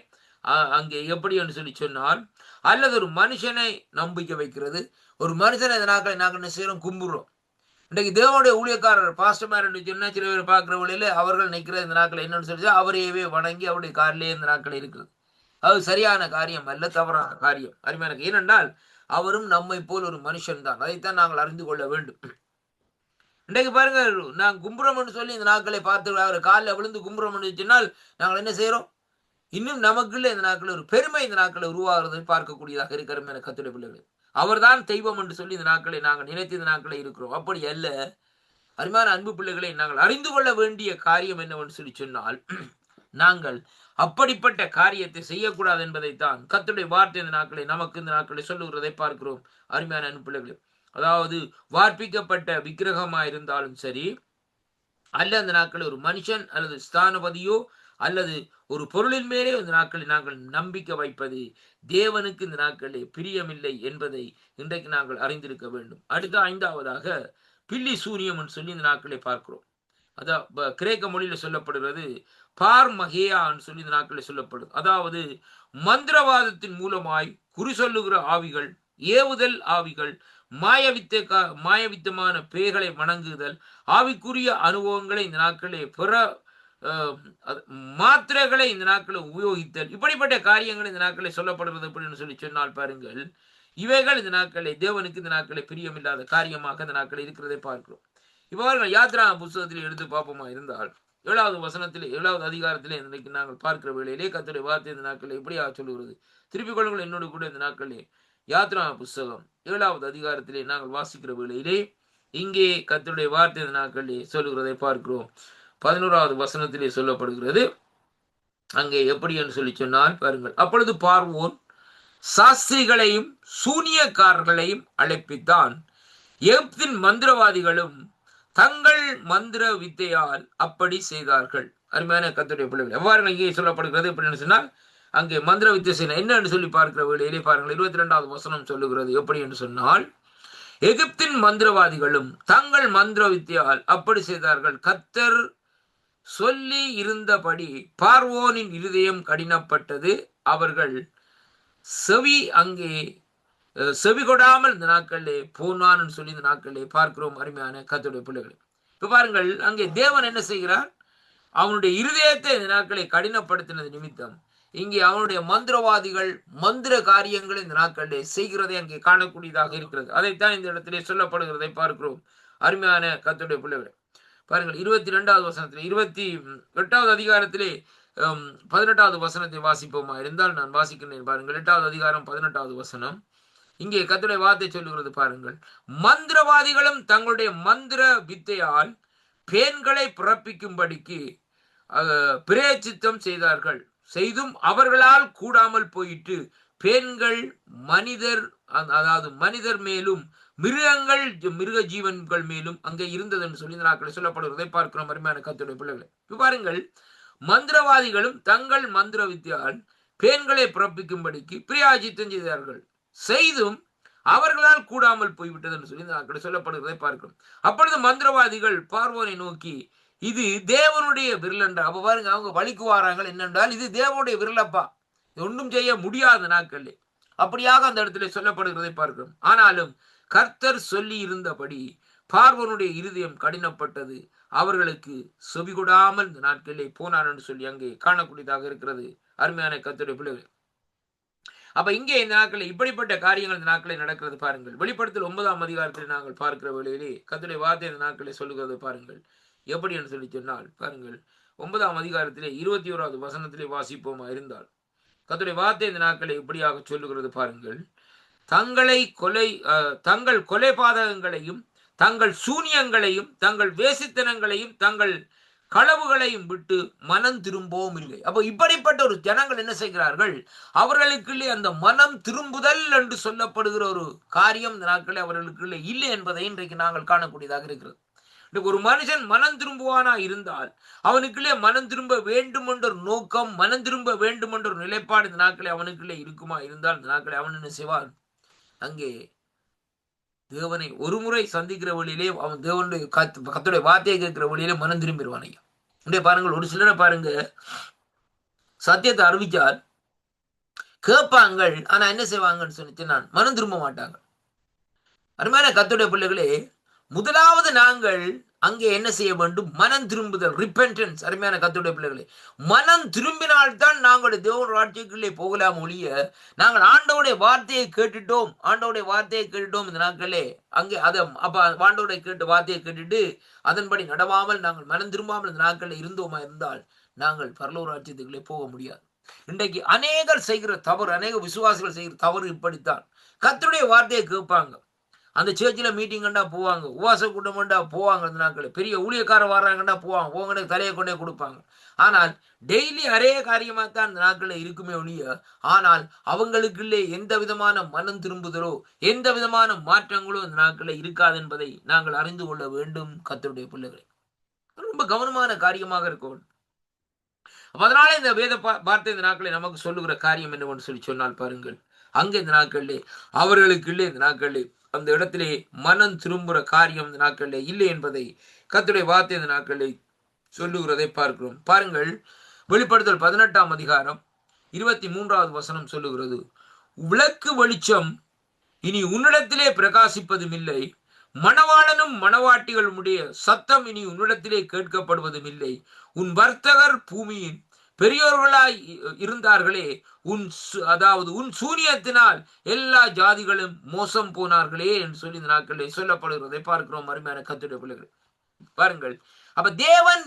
Speaker 1: அங்கே எப்படி என்று சொல்லி சொன்னால், அல்லது ஒரு மனுஷனை நம்பிக்கை வைக்கிறது. ஒரு மனுஷனை இந்த நாட்களை நாங்கள் என்ன செய்யறோம்? கும்பிடுறோம். இன்றைக்கு தேவனுடைய ஊழியக்காரர் பாஸ்டர்மார் என்று சொன்னா சில பேர் பார்க்கிற வழியில அவர்கள் நிற்கிற இந்த நாட்கள் என்னன்னு சொல்லி அவரையவே வணங்கி அவருடைய காரிலே இந்த நாட்கள் இருக்குது. அது சரியான காரியம் அல்ல, தவறான காரியம். அருமையான, ஏனென்றால் அவரும் நம்மை போல் ஒரு மனுஷன் தான். அதைத்தான் நாங்கள் அறிந்து கொள்ள வேண்டும். இன்றைக்கு பாருங்க, நான் கும்புறோம்னு சொல்லி இந்த நாட்களை பார்த்து அவர் காலில் விழுந்து கும்புறோம்னு சொன்னால் நாங்கள் என்ன செய்யறோம்? இன்னும் நமக்குள்ள இந்த நாட்கள் ஒரு பெருமை இந்த நாட்களை உருவாகிறதை பார்க்கக்கூடியதாக இருக்கிற கர்த்தருடைய பிள்ளைகள். அவர்தான் தெய்வம் என்று சொல்லி இந்த நாட்களை நாங்கள் நினைத்து இந்த நாட்களை இருக்கிறோம். அப்படி அல்ல. அருமையான அன்பு பிள்ளைகளை, நாங்கள் அறிந்து கொள்ள வேண்டிய காரியம் என்னவென்று சொல்லி சொன்னால், நாங்கள் அப்படிப்பட்ட காரியத்தை செய்யக்கூடாது என்பதைத்தான் கர்த்தருடைய வார்த்தை இந்த நாட்களை நமக்கு இந்த நாட்களை சொல்லுகிறதை பார்க்கிறோம். அருமையான அன்பு பிள்ளைகளை, அதாவது வார்ப்பிக்கப்பட்ட விக்கிரகமாக இருந்தாலும் சரி, அல்ல அந்த நாட்களில் ஒரு மனுஷன் அல்லது ஸ்தானபதியோ அல்லது ஒரு பொருளின் மேலே இந்த நாட்களில் நாங்கள் நம்பிக்கை வைப்பது தேவனுக்கு இந்த நாட்களில் பிரியமில்லை என்பதை இன்றைக்கு நாங்கள் அறிந்திருக்க வேண்டும். அடுத்த 5வதாக பில்லி சூனியம் என்று சொல்லி இந்த நாட்களை பார்க்கிறோம். அதான் கிரேக்க மொழியில சொல்லப்படுகிறது பார்மகேயான்னு சொல்லி இந்த நாட்களில் சொல்லப்படுது. அதாவது மந்திரவாதத்தின் மூலமாய் குறி சொல்லுகிற ஆவிகள், ஏவுதல் ஆவிகள், மாயவித்தமான பேய்களை வணங்குதல், ஆவிக்குரிய அனுபவங்களை இந்த நாட்களே பிற மாத்திரைகளை இந்த நாட்களில் உபயோகித்தல், இப்படிப்பட்ட காரியங்கள் இந்த நாட்களில் சொல்லப்படுகிறது. அப்படின்னு சொல்லி சொன்னால் பாருங்கள், இவைகள் இந்த நாட்களை தேவனுக்கு இந்த நாட்களை பிரியமில்லாத காரியமாக இந்த நாட்களில் இருக்கிறதை பார்க்கிறோம். இப்போ யாத்ரா புத்தகத்தில் எடுத்து பார்ப்போமா இருந்தால் 7வது வசனத்திலே 7வது அதிகாரத்திலே இன்றைக்கு நாங்கள் பார்க்கிற வேளையிலே கர்த்தருடைய வார்த்தை இந்த நாட்களில் எப்படியாக சொல்லுகிறது? திருப்பிக் கொள்ளுங்கள் என்னோடு கூட இந்த நாட்களிலே யாத்ரா புஸ்தகம் 7வது அதிகாரத்திலே நாங்கள் வாசிக்கிற வேளையிலே இங்கே கர்த்தருடைய வார்த்தை இந்த நாட்களிலே சொல்லுகிறதை பார்க்கிறோம். 11வது வசனத்திலே சொல்லப்படுகிறது. அங்கே எப்படி என்று சொல்லி சொன்னால் பாருங்கள், அப்பொழுது பார்வோன் சாஸ்திரிகளையும் சூனியக்காரர்களையும் அழைப்பித்தான். எகிப்தின் மந்திரவாதிகளும் தங்கள் மந்திர வித்தையால் அப்படி செய்தார்கள். அருமையான கர்த்தருடைய பிள்ளைகள், எவ்வாறு இங்கே சொல்லப்படுகிறது அப்படின்னு சொன்னால், அங்கே மந்திர வித்தை செய்ய என்னன்னு சொல்லி பார்க்கிற வேளையிலே பாருங்கள் 22வது வசனம் சொல்லுகிறது. எப்படி என்று சொன்னால், எகிப்தின் மந்திரவாதிகளும் தங்கள் மந்திர வித்தையால் அப்படி செய்தார்கள். கர்த்தர் சொல்லி இருந்தபடி பார்வோனின் இருதயம் கடினப்பட்டது. அவர்கள் செவி கொடாமல் இந்த நாட்களிலே போனான்னு சொல்லி இந்த நாட்களிலே பார்க்கிறோம். அருமையான கர்த்தருடைய பிள்ளைகளை, இப்ப பாருங்கள், அங்கே தேவன் என்ன செய்கிறார்? அவனுடைய இருதயத்தை இந்த நாட்களை கடினப்படுத்தினது நிமித்தம் இங்கே அவனுடைய மந்திரவாதிகள் மந்திர காரியங்களை இந்த நாட்களிலே செய்கிறதை அங்கே காணக்கூடியதாக இருக்கிறது. அதைத்தான் இந்த இடத்திலே சொல்லப்படுகிறதை பார்க்கிறோம். அருமையான கர்த்தருடைய பிள்ளைகளை பாருங்கள், 22வது வசனத்திலே 28வது அதிகாரத்திலே 18வது வசனத்தை வாசிப்போமா இருந்தால் நான் வாசிக்கிறேன். பாருங்கள், 8வது அதிகாரம் 18வது வசனம். இங்கே கர்த்தருடைய வார்த்தை சொல்லுகிறது பாருங்கள், மந்திரவாதிகளும் தங்களுடைய மந்திர வித்தையால் பேன்களை பிறப்பிக்கும்படிக்கு பிரேச்சித்தம் செய்தார்கள். செய்தும் அவர்களால் கூடாமல் போயிட்டு பேன்கள் மனிதர் மேலும் மிருக ஜீவன்கள் மேலும் அங்கே இருந்தது என்று சொல்லி நாட்களில் சொல்லப்படுவதை பார்க்கிறோம். அருமையான கர்த்தருடைய பிள்ளைகளை, பாருங்கள், மந்திரவாதிகளும் தங்கள் மந்திர வித்தியால் பேன்களை பிறப்பிக்கும்படிக்கு பிரியாஜித்தம் செய்தார்கள். செய்தும் அவர்களால் கூடாமல் போய்விட்டது என்று சொல்லி நாட்களில் சொல்லப்படுவதை பார்க்கிறோம். அப்பொழுது மந்திரவாதிகள் பார்வோனை நோக்கி, இது தேவனுடைய விரலண்டா. அப்ப பாருங்க, அவங்க வழிக்கு வாராங்கள். என்னென்றால் இது தேவனுடைய விரலப்பா, ஒன்றும் செய்ய முடியாத நாட்கள் அப்படியாக அந்த இடத்துல சொல்லப்படுகிறதை பார்க்கிறோம். ஆனாலும் கர்த்தர் சொல்லி இருந்தபடி பார்வோனுடைய இருதயம் கடினப்பட்டது. அவர்களுக்கு செவி கொடாமல் இந்த நாட்களிலே போனார் என்று சொல்லி அங்கே காணக்கூடியதாக இருக்கிறது. அருமையான கர்த்தருடைய பிள்ளைகள், அப்ப இங்கே இந்த நாட்களில் இப்படிப்பட்ட காரியங்கள் இந்த நாட்களில் நடக்கிறது பாருங்கள். வெளிப்படுத்தல் 9ஆம் அதிகாரத்தில் நாங்கள் பார்க்கிற வேளையிலே கர்த்தருடைய வார்த்தை இந்த நாட்களில் சொல்லுகிறது பாருங்கள். எப்படி என்று சொல்லி சொன்னால் பாருங்கள், 9ஆம் அதிகாரத்திலே 21வது வசனத்திலே வாசிப்போமா இருந்தால் கர்த்தருடைய வார்த்தை இந்த நாட்களை இப்படியாக சொல்லுகிறது பாருங்கள். தங்கள் கொலை பாதகங்களையும் தங்கள் சூனியங்களையும் தங்கள் வேசித்தனங்களையும் தங்கள் களவுகளையும் விட்டு மனம் திரும்பவும் இல்லை. அப்போ இப்படிப்பட்ட ஒரு ஜனங்கள் என்ன செய்கிறார்கள்? அவர்களுக்குள்ளே அந்த மனம் திரும்புதல் என்று சொல்லப்படுகிற ஒரு காரியம் இந்த நாட்களில் அவர்களுக்குள்ளே இல்லை என்பதை இன்றைக்கு நாங்கள் காணக்கூடியதாக இருக்கிறது. ஒரு மனுஷன் மனம் திரும்புவானா இருந்தால் அவனுக்குள்ளே மனம் திரும்ப வேண்டும் என்ற ஒரு நோக்கம், மனம் திரும்ப வேண்டும் என்ற ஒரு நிலைப்பாடு இந்த நாட்களே அவனுக்குள்ளே இருக்குமா இருந்தால் இந்த நாட்களை அவன் என்ன செய்வான்? அங்கே தேவனை ஒரு முறை சந்திக்கிற வழியிலே அவன் தேவனுடைய கர்த்தருடைய வார்த்தையை கேட்கிற வழியிலே மனம் திரும்பிடுவான். ஐயா இங்கே பாருங்கள், ஒரு சிலரை பாருங்க, சத்தியத்தை அறிவிச்சால் கேட்பாங்கள், ஆனா என்ன செய்வாங்கன்னு சொல்லிச்சு நான் மனம் திரும்ப மாட்டாங்க. அருமையான கர்த்தருடைய பிள்ளைகளே, முதலாவது நாங்கள் அங்கே என்ன செய்ய வேண்டும்? மனம் திரும்புதல், ரிப்பென்டன்ஸ். அருமையான கர்த்தருடைய பிள்ளைகளே, மனம் திரும்பினால்தான் நாங்கள் தேவனுடைய ராஜ்யத்திலே போகலாம் ஒழிய, நாங்கள் ஆண்டவருடைய வார்த்தையை கேட்டுட்டோம், ஆண்டவருடைய வார்த்தையை கேட்டுட்டோம் இந்த நாட்களே, அங்கே அதை அப்ப ஆண்டவருடைய கேட்டு வார்த்தையை கேட்டுட்டு அதன்படி நடவாமல் நாங்கள் மனம் திரும்பாமல் இந்த நாட்களில் இருந்தோமா இருந்தால் நாங்கள் பரலோக ராஜ்யத்துக்குள்ளே போக முடியாது. இன்றைக்கு அநேகர் செய்கிற தவறு, அநேக விசுவாசிகள் செய்கிற தவறு இப்படித்தான். கர்த்தருடைய வார்த்தையை கேட்பாங்க, அந்த சேர்ச்சில் மீட்டிங் கண்டா போவாங்க, உபவாச கூட்டம் கண்டா போவாங்க, அந்த நாட்கள் பெரிய ஊழியக்காரர் வர்றாங்கண்டா போவாங்க, உங்கள்கிட்ட தலையை கொண்டே கொடுப்பாங்க. ஆனால் டெய்லி அரே காரியமாக தான் அந்த நாட்களில் இருக்குமே ஒழிய, ஆனால் அவங்களுக்குள்ளே எந்த விதமான மனம் திரும்புதலோ எந்த விதமான மாற்றங்களோ அந்த நாட்களில் இருக்காது என்பதை நாங்கள் அறிந்து கொள்ள வேண்டும். கர்த்தருடைய பிள்ளைகளை ரொம்ப கவனமான காரியமாக இருக்கும். அதனால இந்த வேத வார்த்தை இந்த நாட்களை நமக்கு சொல்லுகிற காரியம் என்னவென்று சொல்லி சொன்னால் பாருங்கள், அங்கே இந்த நாட்களிலே அவர்களுக்குள்ளே இந்த நாட்களிலே அந்த இடத்திலே மனம் திரும்புகிற காரியம் இந்த நாட்களிலே இல்லை என்பதை கர்த்தருடைய வார்த்தை இந்த நாட்களிலே சொல்லுகிறதை பார்க்கிறோம். பாருங்கள், வெளிப்படுத்தல் 18ஆம் அதிகாரம் 23வது வசனம் சொல்லுகிறது, விளக்கு வெளிச்சம் இனி உன்னிடத்திலே பிரகாசிப்பதும் இல்லை, மணவாளனும் மணவாட்டிகளுடைய சத்தம் இனி உன்னிடத்திலே கேட்கப்படுவதும் இல்லை, உன் வர்த்தகர் பூமியின் பெரியோர்களாய் இருந்தார்களே, அதாவது உன் சூனியத்தினால் எல்லா ஜாதிகளும் மோசம் போனார்களே என்று சொல்லி இந்த நாட்களில் சொல்லப்படுகிறதை பார்க்கிறோம். அருமையான கர்த்தருடைய பிள்ளைகள் பாருங்கள், அப்ப தேவன்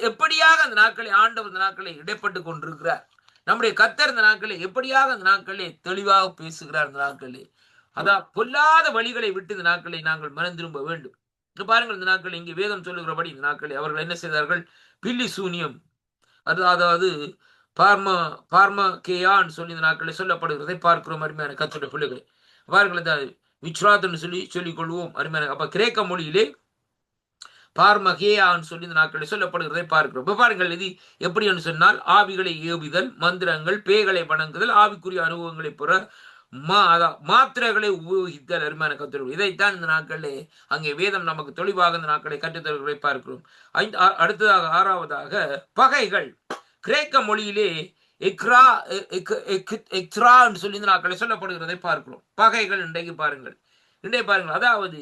Speaker 1: எப்படியாக அந்த நாட்களை, ஆண்டவர் இந்த நாட்களை இடைப்பட்டு கொண்டிருக்கிறார். நம்முடைய கர்த்தர் இந்த நாட்களை எப்படியாக அந்த நாட்களே தெளிவாக பேசுகிறார். இந்த நாட்களே அதான் பொல்லாத வழிகளை விட்டு இந்த நாட்களை நாங்கள் மனம் திரும்ப வேண்டும். பாருங்கள், இந்த நாட்கள் இங்கே வேதம் சொல்லுகிறபடி இந்த நாட்களை அவர்கள் என்ன செய்தார்கள்? பில்லி சூனியம், அதாவது பார்மகேயான்னு சொல்லி இந்த நாட்களை சொல்லப்படுகிறதை பார்க்கிறோம். அருமையான கர்த்தருடைய பிள்ளைகளை பாருங்கள், விச்ராத்ன்னு சொல்லிக் கொள்வோம். அருமையான அப்ப கிரேக்க மொழியிலே பார்மகேயான்னு சொல்லி இந்த நாட்களை சொல்லப்படுகிறதை பார்க்கிறோம். இப்ப பாருங்கள், இது எப்படி என்று சொன்னால் ஆவிகளை ஏவுதல், மந்திரங்கள், பேய்களை வணங்குதல், ஆவிக்குரிய அனுபவங்களை பெற மாத்திரைகளை உபயோகித்தல். அருமையான கர்த்தருடைய இதைத்தான் இந்த நாட்களிலே அங்கே வேதம் நமக்கு தெளிவாக இந்த நாட்களை கற்றுத்தருகிறதை பார்க்கிறோம். அடுத்ததாக 6வதாக பகைகள். கிரேக்க மொழியிலே எக்ரா சொல்லி இந்த நாட்களை சொல்லப்படுகிறதை பார்க்கிறோம். பகைகள் இன்றைக்கு பாருங்கள், அதாவது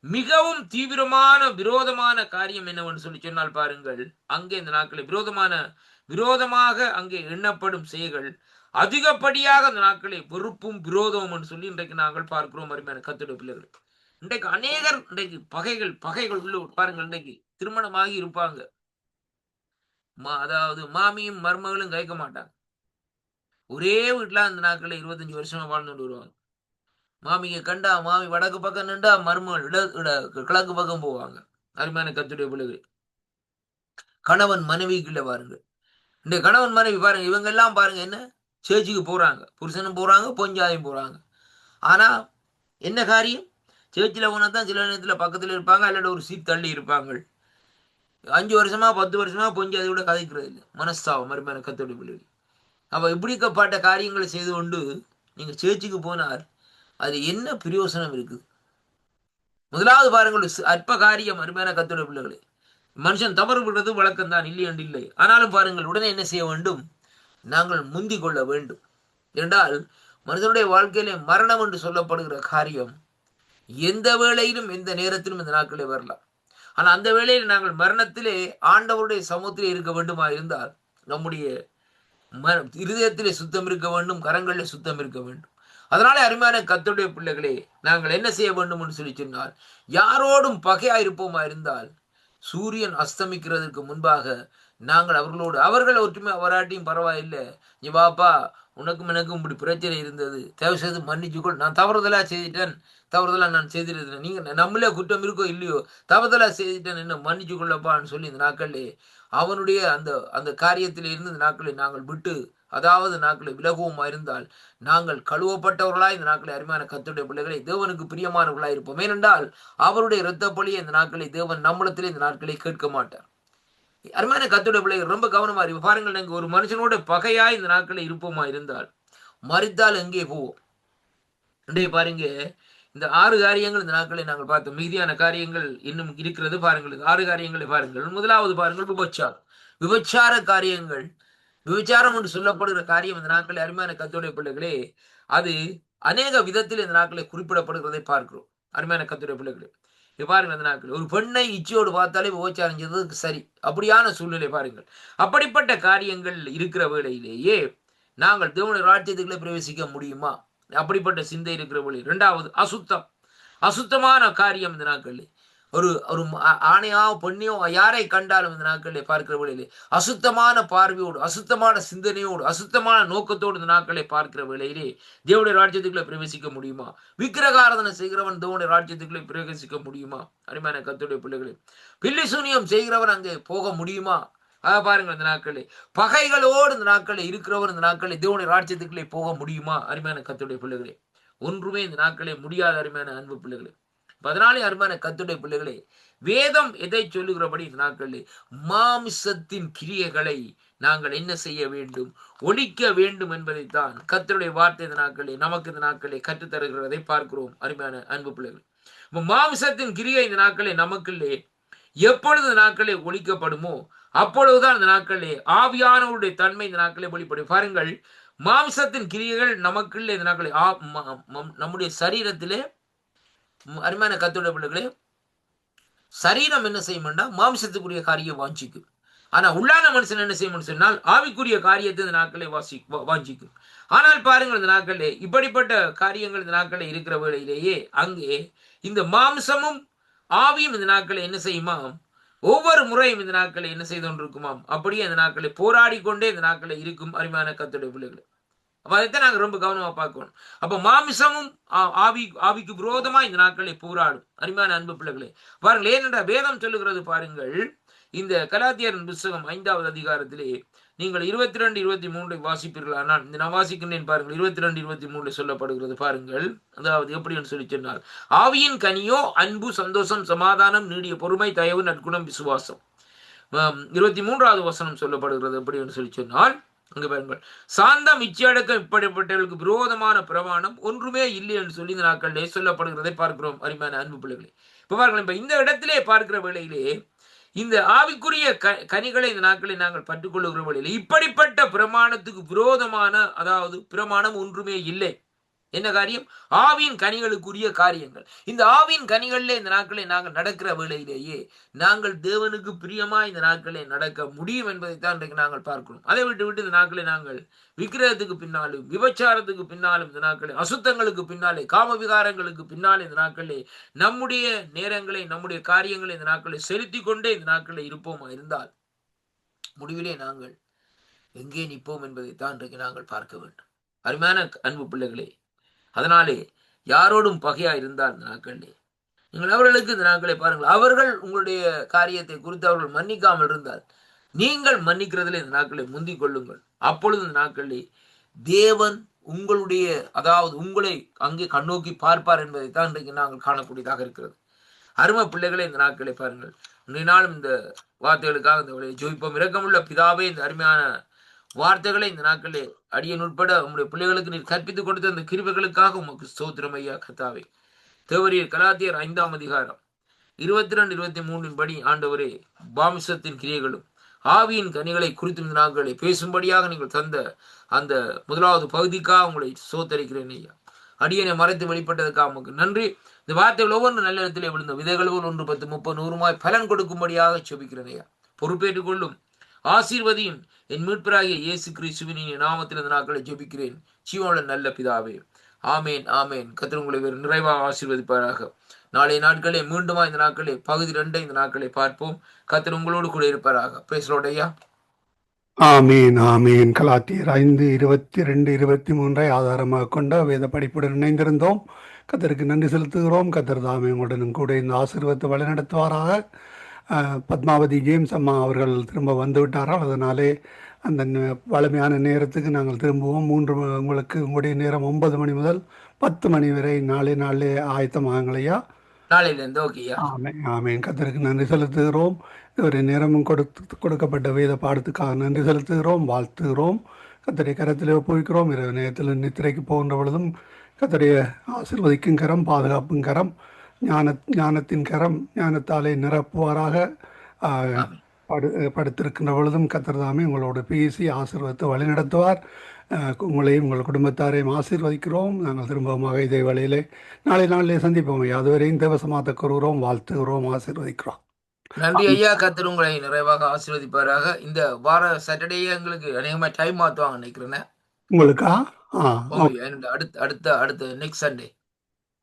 Speaker 1: மிகவும் தீவிரமான விரோதமான காரியம் என்னவென்று சொல்லி சொன்னால் பாருங்கள், அங்கே இந்த நாட்களில் விரோதமாக அங்கே எண்ணப்படும் செயல்கள் அதிகப்படியாக அந்த நாட்களை வெறுப்பும் விரோதமும் என்று சொல்லி இன்றைக்கு நாங்கள் பார்க்கிறோம். அருமையான கர்த்தருடைய பிள்ளைகள், இன்றைக்கு அநேகர் இன்றைக்கு பகைகள் உள்ள பாருங்கள், இன்றைக்கு திருமணமாகி இருப்பாங்க, அதாவது மாமியும் மருமகளும் கேட்க மாட்டாங்க, ஒரே வீட்டுல அந்த நாட்களில் 25 வருஷமா வாழ்ந்துட்டு வருவாங்க. மாமியை கண்டா மாமி வடக்கு பக்கம் நின்றா மருமகள் கிழக்கு பக்கம் போவாங்க. அருமையான கர்த்தருடைய பிள்ளைகள், கணவன் மனைவிக்குள்ள பாருங்க, இந்த கணவன் மனைவி பாருங்க, இவங்க எல்லாம் பாருங்க என்ன சேர்ச்சுக்கு போறாங்க, புருஷனும் போறாங்க, பொஞ்சாதையும் போறாங்க. ஆனா என்ன காரியம்? சேர்ச்சில் போனா தான் சில நேரத்தில் பக்கத்தில் இருப்பாங்க, அல்லது ஒரு சீட் தள்ளி இருப்பாங்க. 5 வருஷமா 10 வருஷமா பொஞ்சாதையோட கதைக்கிறது இல்லை, மனஸ்தாபம். அருமையான கர்த்தருடைய பிள்ளைகள், அப்ப இப்படிக்கப்பட்ட காரியங்களை செய்து கொண்டு நீங்க சேர்ச்சுக்கு போனார், அது என்ன பிரயோசனம் இருக்குது? முதலாவது பாருங்கள், அற்ப காரியம். அருமையான கர்த்தருடைய பிள்ளைகளே, மனுஷன் தவறு விடுறது வழக்கம் தான், இல்லை என்று இல்லை. ஆனாலும் பாருங்கள், உடனே என்ன செய்ய வேண்டும்? நாங்கள் முந்தி கொள்ள வேண்டும். என்றால் மனிதனுடைய வாழ்க்கையிலே மரணம் என்று சொல்லப்படுகிற காரியம் எந்த வேளையிலும் எந்த நேரத்திலும் இந்த நாட்களே வரலாம். ஆனால் அந்த வேளையில் நாங்கள் மரணத்திலே ஆண்டவருடைய சமூகத்திலே இருக்க வேண்டுமா இருந்தால் நம்முடைய இருதயத்திலே சுத்தம் இருக்க வேண்டும், கரங்களிலே சுத்தம் இருக்க வேண்டும். அதனாலே அருமையான கர்த்தருடைய பிள்ளைகளே, நாங்கள் என்ன செய்ய வேண்டும் என்று சொல்லி சொன்னால், யாரோடும் பகையாயிருப்போமா இருந்தால் சூரியன் அஸ்தமிக்கிறதுக்கு முன்பாக நாங்கள் அவர்கள் ஒற்றுமை வராட்டியும் பரவாயில்லை, நீ வாப்பா, உனக்கும் எனக்கும் இப்படி பிரச்சனை இருந்தது, தேவை செய்து மன்னிச்சுக்கொள், நான் தவறுதலா நான் செய்திருந்தேன், நீங்க நம்மளே குற்றம் இருக்கோ இல்லையோ, தவறுதலா செய்துட்டேன், என்ன மன்னிச்சு கொள்ளப்பான்னு சொல்லி இந்த நாட்களே அவனுடைய அந்த காரியத்தில் இருந்து இந்த நாட்களை நாங்கள் விட்டு, அதாவது நாட்களை விலகுவோமா இருந்தால் நாங்கள் கழுவப்பட்டவர்களாய் இந்த நாட்களை அருமையான கர்த்தருடைய பிள்ளைகளை தேவனுக்கு பிரியமானவர்களாய் இருப்போம். ஏனென்றால் அவருடைய இரத்த பலியை இந்த நாட்களை தேவன் நம்மிடத்திலே இந்த நாட்களை கேட்க மாட்டார். அருமையான கர்த்தருடைய பிள்ளைகள் ரொம்ப கவனமா இருக்கு பாருங்கள், நாங்கள் ஒரு மனுஷனோட பகையாய் இந்த நாட்களை இருப்போமா இருந்தால் மறித்தால் எங்கே போவோம்? இன்றைய பாருங்க, இந்த 6 காரியங்கள் இந்த நாட்களை நாங்கள் பார்த்தோம். மீதியான காரியங்கள் இன்னும் இருக்கிறது. பாருங்கள், 6 காரியங்களை பாருங்கள். முதலாவது பாருங்கள், விபச்சார காரியங்கள். விபச்சாரம் என்று சொல்லப்படுகிற காரியம் இந்த நாட்களை அருமையான கர்த்தருடைய பிள்ளைகளே, அது அநேக விதத்தில் இந்த நாட்களை குறிப்பிடப்படுகிறதை பார்க்கிறோம். அருமையான கர்த்தருடைய பிள்ளைகளே, பாருங்கள் அந்த நாட்கள் ஒரு பெண்ணை இச்சையோடு பார்த்தாலே விபச்சாரம் சரி, அப்படியான சூழ்நிலை பாருங்கள். அப்படிப்பட்ட காரியங்கள் இருக்கிற வேளையிலேயே நாங்கள் தேவனுடைய ராஜ்யத்துக்குள்ளே பிரவேசிக்க முடியுமா? அப்படிப்பட்ட சிந்தை இருக்கிற வேளையில். இரண்டாவது அசுத்தம், அசுத்தமான காரியம் இந்த நாட்களில் ஒரு ஒரு ஆணையோ பெண்ணையோ யாரை கண்டாலும் இந்த நாட்களிலே பார்க்கிற வேளையிலே அசுத்தமான பார்வையோடு, அசுத்தமான சிந்தனையோடு, அசுத்தமான நோக்கத்தோடு இந்த நாட்களை பார்க்கிற வேளையிலே தேவனுடைய ராஜ்யத்துக்குள்ளே பிரவேசிக்க முடியுமா? விக்கிரகாராதனை செய்கிறவன் தேவனுடைய ராஜ்யத்துக்குள்ளே பிரவேசிக்க முடியுமா? அருமையான கர்த்தருடைய பிள்ளைகளே, பில்லி சூனியம் செய்கிறவன் அங்கே போக முடியுமா? பாருங்கள் இந்த நாட்களே பகைகளோடு இந்த நாட்களில் இருக்கிறவர் இந்த நாட்களில் தேவனுடைய ராஜ்யத்துக்குள்ளே போக முடியுமா? அருமையான கர்த்தருடைய பிள்ளைகளே, ஒன்றுமே இந்த நாட்களே முடியாத அருமையான அன்பு பிள்ளைகளே. அதனாலே அருமையான கர்த்தருடைய பிள்ளைகளே, வேதம் எதை சொல்லுகிறபடி இந்த நாட்களில் மாமிசத்தின் கிரியைகளை நாங்கள் என்ன செய்ய வேண்டும், ஒழிக்க வேண்டும் என்பதைத்தான் கர்த்தருடைய வார்த்தை இந்த நாட்களில் நமக்கு இந்த நாட்களில் கற்றுத்தருகிறதை பார்க்கிறோம். அருமையான அன்பு பிள்ளைகள், மாமிசத்தின் கிரியை இந்த நாட்களில் நமக்குள்ளே எப்பொழுது இந்த நாட்களில் ஒழிக்கப்படுமோ அப்பொழுதுதான் இந்த நாட்களிலே ஆவியானவருடைய தன்மை இந்த நாட்களில் வெளிப்படும். பாருங்கள், மாமிசத்தின் கிரியைகள் நமக்குள்ளே இந்த நாட்களில் நம்முடைய சரீரத்திலே அருமையான கர்த்தருடைய பிள்ளைகளே, சரீரம் என்ன செய்யும்னா மாமிசத்துக்குரிய காரியம் வாஞ்சிக்கும். ஆனா உள்ளான மனுஷன் என்ன செய்யும் சொன்னால் ஆவிக்குரிய காரியத்தை இந்த நாட்களை வாஞ்சிக்கும். ஆனால் பாருங்கள், இந்த நாட்களே இப்படிப்பட்ட காரியங்கள் இந்த நாட்களே இருக்கிற வேளையிலேயே அங்கே இந்த மாம்சமும் ஆவியும் இந்த நாட்களை என்ன செய்யுமா, ஒவ்வொரு முறையும் இந்த நாட்களை என்ன செய்து கொண்டிருக்குமாம், அப்படியே இந்த நாட்களை போராடி கொண்டே இந்த நாட்களை இருக்கும். அருமையான கர்த்தருடைய பிள்ளைகளை, அப்ப அதைத்தான் நாங்கள் ரொம்ப கவனமா பார்க்கணும். அப்ப மாமிசமும் ஆவிக்கு விரோதமா இந்த நாட்களை போராடும். அருமையான அன்பு பிள்ளைகளே பாருங்கள், ஏனென்றா வேதம் சொல்லுகிறது பாருங்கள், இந்த கலாத்தியரின் புத்தகம் 5வது அதிகாரத்திலே நீங்கள் 22, 23 வாசிப்பீர்கள். ஆனால் இந்த நான் வாசிக்கின்றேன் பாருங்கள், 22, 23 சொல்லப்படுகிறது பாருங்கள். அதாவது எப்படின்னு சொல்லி சொன்னால், ஆவியின் கனியோ அன்பு, சந்தோஷம், சமாதானம், நீடிய பொறுமை, தயவு, நற்குணம், விசுவாசம். 23வது வசனம் சொல்லப்படுகிறது எப்படின்னு சொல்லி சொன்னால், அங்க பாருங்கள், சாந்தம், இச்சையடக்கம் இப்படிப்பட்டவர்களுக்கு விரோதமான பிரமாணம் ஒன்றுமே இல்லை என்று சொல்லி இந்த நாட்களிலே சொல்லப்படுகிறதை பார்க்கிறோம். அருமையான அன்பு பிள்ளைகளே, இப்ப பாருங்கள், இப்ப இந்த இடத்திலே பார்க்கிற வேளையிலே இந்த ஆவிக்குரிய கனிகளை இந்த நாட்களை நாங்கள் பற்றுக்கொள்ளுகிற வேளையிலே இப்படிப்பட்ட பிரமாணத்துக்கு விரோதமான, அதாவது பிரமாணம் ஒன்றுமே இல்லை. என்ன காரியம்? ஆவியின் கனிகளுக்குரிய காரியங்கள். இந்த ஆவியின் கனிகளிலே இந்த நாட்களை நாங்கள் நடக்கிற வேளையிலேயே நாங்கள் தேவனுக்கு பிரியமா இந்த நாட்களை நடக்க முடியும் என்பதைத்தான் இன்றைக்கு நாங்கள் பார்க்கிறோம். அதை விட்டு இந்த நாட்களை நாங்கள் விக்கிரகத்துக்கு பின்னாலும், விபச்சாரத்துக்கு பின்னாலும், இந்த நாட்களை அசுத்தங்களுக்கு பின்னாலே, காம விகாரங்களுக்கு பின்னாலே இந்த நாட்களே நம்முடைய நேரங்களை, நம்முடைய காரியங்களை இந்த நாட்களை செலுத்தி கொண்டே இந்த நாட்களை இருப்போமா இருந்தால் முடிவிலே நாங்கள் எங்கே நிற்போம் என்பதைத்தான் இன்றைக்கு நாங்கள் பார்க்க வேண்டும். அருமையான அன்பு பிள்ளைகளே, அதனாலே யாரோடும் பகையா இருந்தால் இந்த நாட்களிலே நீங்கள் அவர்களுக்கு இந்த நாட்களை பாருங்கள், அவர்கள் உங்களுடைய காரியத்தை குறித்து அவர்கள் மன்னிக்காமல் இருந்தால் நீங்கள் மன்னிக்கிறதில் இந்த நாட்களை முந்திக் கொள்ளுங்கள். அப்பொழுது இந்த நாட்களிலே தேவன் உங்களுடைய, அதாவது உங்களை அங்கே கண்ணோக்கி பார்ப்பார் என்பதைத்தான் இன்றைக்கு நாங்கள் காணக்கூடியதாக இருக்கிறது. அருமை பிள்ளைகளை, இந்த நாட்களை பாருங்கள், இன்றைய நாளும் இந்த வார்த்தைகளுக்காக இந்த ஜெபிப்போம். இரக்கமுள்ள பிதாவே, இந்த அருமையான வார்த்தைகளை இந்த நாட்களே அடியன் உட்பட உங்களுடைய பிள்ளைகளுக்கு நீர் கற்பித்துக் கொடுத்த அந்த கிருபைகளுக்காக உமக்கு ஸ்தோத்திரம் ஐயா கர்த்தாவே. தேவரீர் கலாத்தியர் 5ஆம் அதிகாரம் 22, 23 படி ஆண்டவரே, மாம்சத்தின் கிரியைகளும் ஆவியின் கனிகளை குறித்து இந்த நாட்களை பேசும்படியாக நீங்கள் தந்த அந்த 1வது பகுதிக்காக உங்களை சோத்தரிக்கிறேன் ஐயா. அடியனை மறைத்து வெளிப்பட்டதுக்காக உமக்கு நன்றி. இந்த வார்த்தைகள் ஒவ்வொன்று நல்ல இடத்திலே விழுந்த விதைகள் 1, 10, 30, 100 பலன் கொடுக்கும்படியாக செபிக்கிறேன் ஐயா. பொறுப்பேற்றுக் கொள்ளும், ஆசீர்வதியும். என் மீட்பராகிய இயேசு கிறிஸ்துவின் நாமத்தில் இந்த நாட்களை ஜெபிக்கிறேன் ஜீவனுள்ள நல்ல பிதாவே. ஆமேன், ஆமேன். கர்த்தர் உங்களை வேறு நிறைவாக ஆசீர்வதிப்பாராக. நாளை நாட்களே மீண்டுமா இந்த நாட்களே பகுதி 2 இந்த நாட்களை பார்ப்போம். கர்த்தர் உங்களோடு கூட இருப்பாராக. பிரைஸ் லார்ட் ஐயா.
Speaker 3: ஆமீன், ஆமீன். கலாத்தியர் 5, 22, 23 ஆதாரமாக கொண்ட வேத படிப்புடன் இணைந்திருந்தோம். கர்த்தருக்கு நன்றி செலுத்துகிறோம். கர்த்தர் தாமே உங்களுடன் கூட இந்த ஆசீர்வாதத்தை வழிநடத்துவாராக. பத்மாவதி ஜேம்ஸ் அம்மா அவர்கள் திரும்ப வந்து விட்டார்கள். அதனாலே அந்த வளமையான நேரத்துக்கு நாங்கள் திரும்புவோம். உங்களுக்கு உங்களுடைய நேரம் 9 மணி முதல் 10 மணி வரை நாளே ஆயத்தமாகங்களையா
Speaker 1: நாளையிலிருந்து. ஓகேயா.
Speaker 3: ஆமேன், ஆமேன். கர்த்தருக்கு நன்றி செலுத்துகிறோம். ஒரு நேரமும் கொடுக்கப்பட்ட வேத பாடத்துக்காக நன்றி செலுத்துகிறோம், வாழ்த்துகிறோம். கர்த்தருடைய கரத்தில் ஒப்புவிக்கிறோம். இரவு நேரத்தில் நித்திரைக்கு போகின்ற பொழுதும் கர்த்தருடைய ஆசீர்வதிக்கும் கரம், பாதுகாப்பும் கரம், ஞானத்தின் கரம் ஞானத்தாலே நிரப்புவாராக. படுத்திருக்கின்ற பொழுதும் கர்த்தர் தாமே உங்களோட பேசி ஆசீர்வாதத்தை வழிநடத்துவார். உங்களையும் உங்கள் குடும்பத்தாரையும் ஆசீர்வதிக்கிறோம். நாங்கள் திரும்பமாக இதே வேளையிலே நாளிலே சந்திப்போம் ஐயா. அதுவரையும் தேவசமாத்த கூறுகிறோம், வாழ்த்துகிறோம், ஆசீர்வதிக்கிறோம்.
Speaker 1: நன்றி ஐயா. கர்த்தர் உங்களை நிறைவாக ஆசீர்வதிப்பாராக. இந்த வார சாட்டர்டே எங்களுக்கு அநேகமா டைம் மாத்துவாங்க நினைக்கிறேன்.
Speaker 3: உங்களுக்கா?
Speaker 1: அடுத்த அடுத்த அடுத்த நெக்ஸ்ட் சண்டே.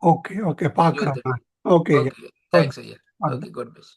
Speaker 3: Okay, okay. பார்க்குறோம். ஓகே ஐயா.
Speaker 1: ஓகே, தேங்க்ஸ் ஐயா.
Speaker 3: ஓகே.
Speaker 1: Okay, God plus.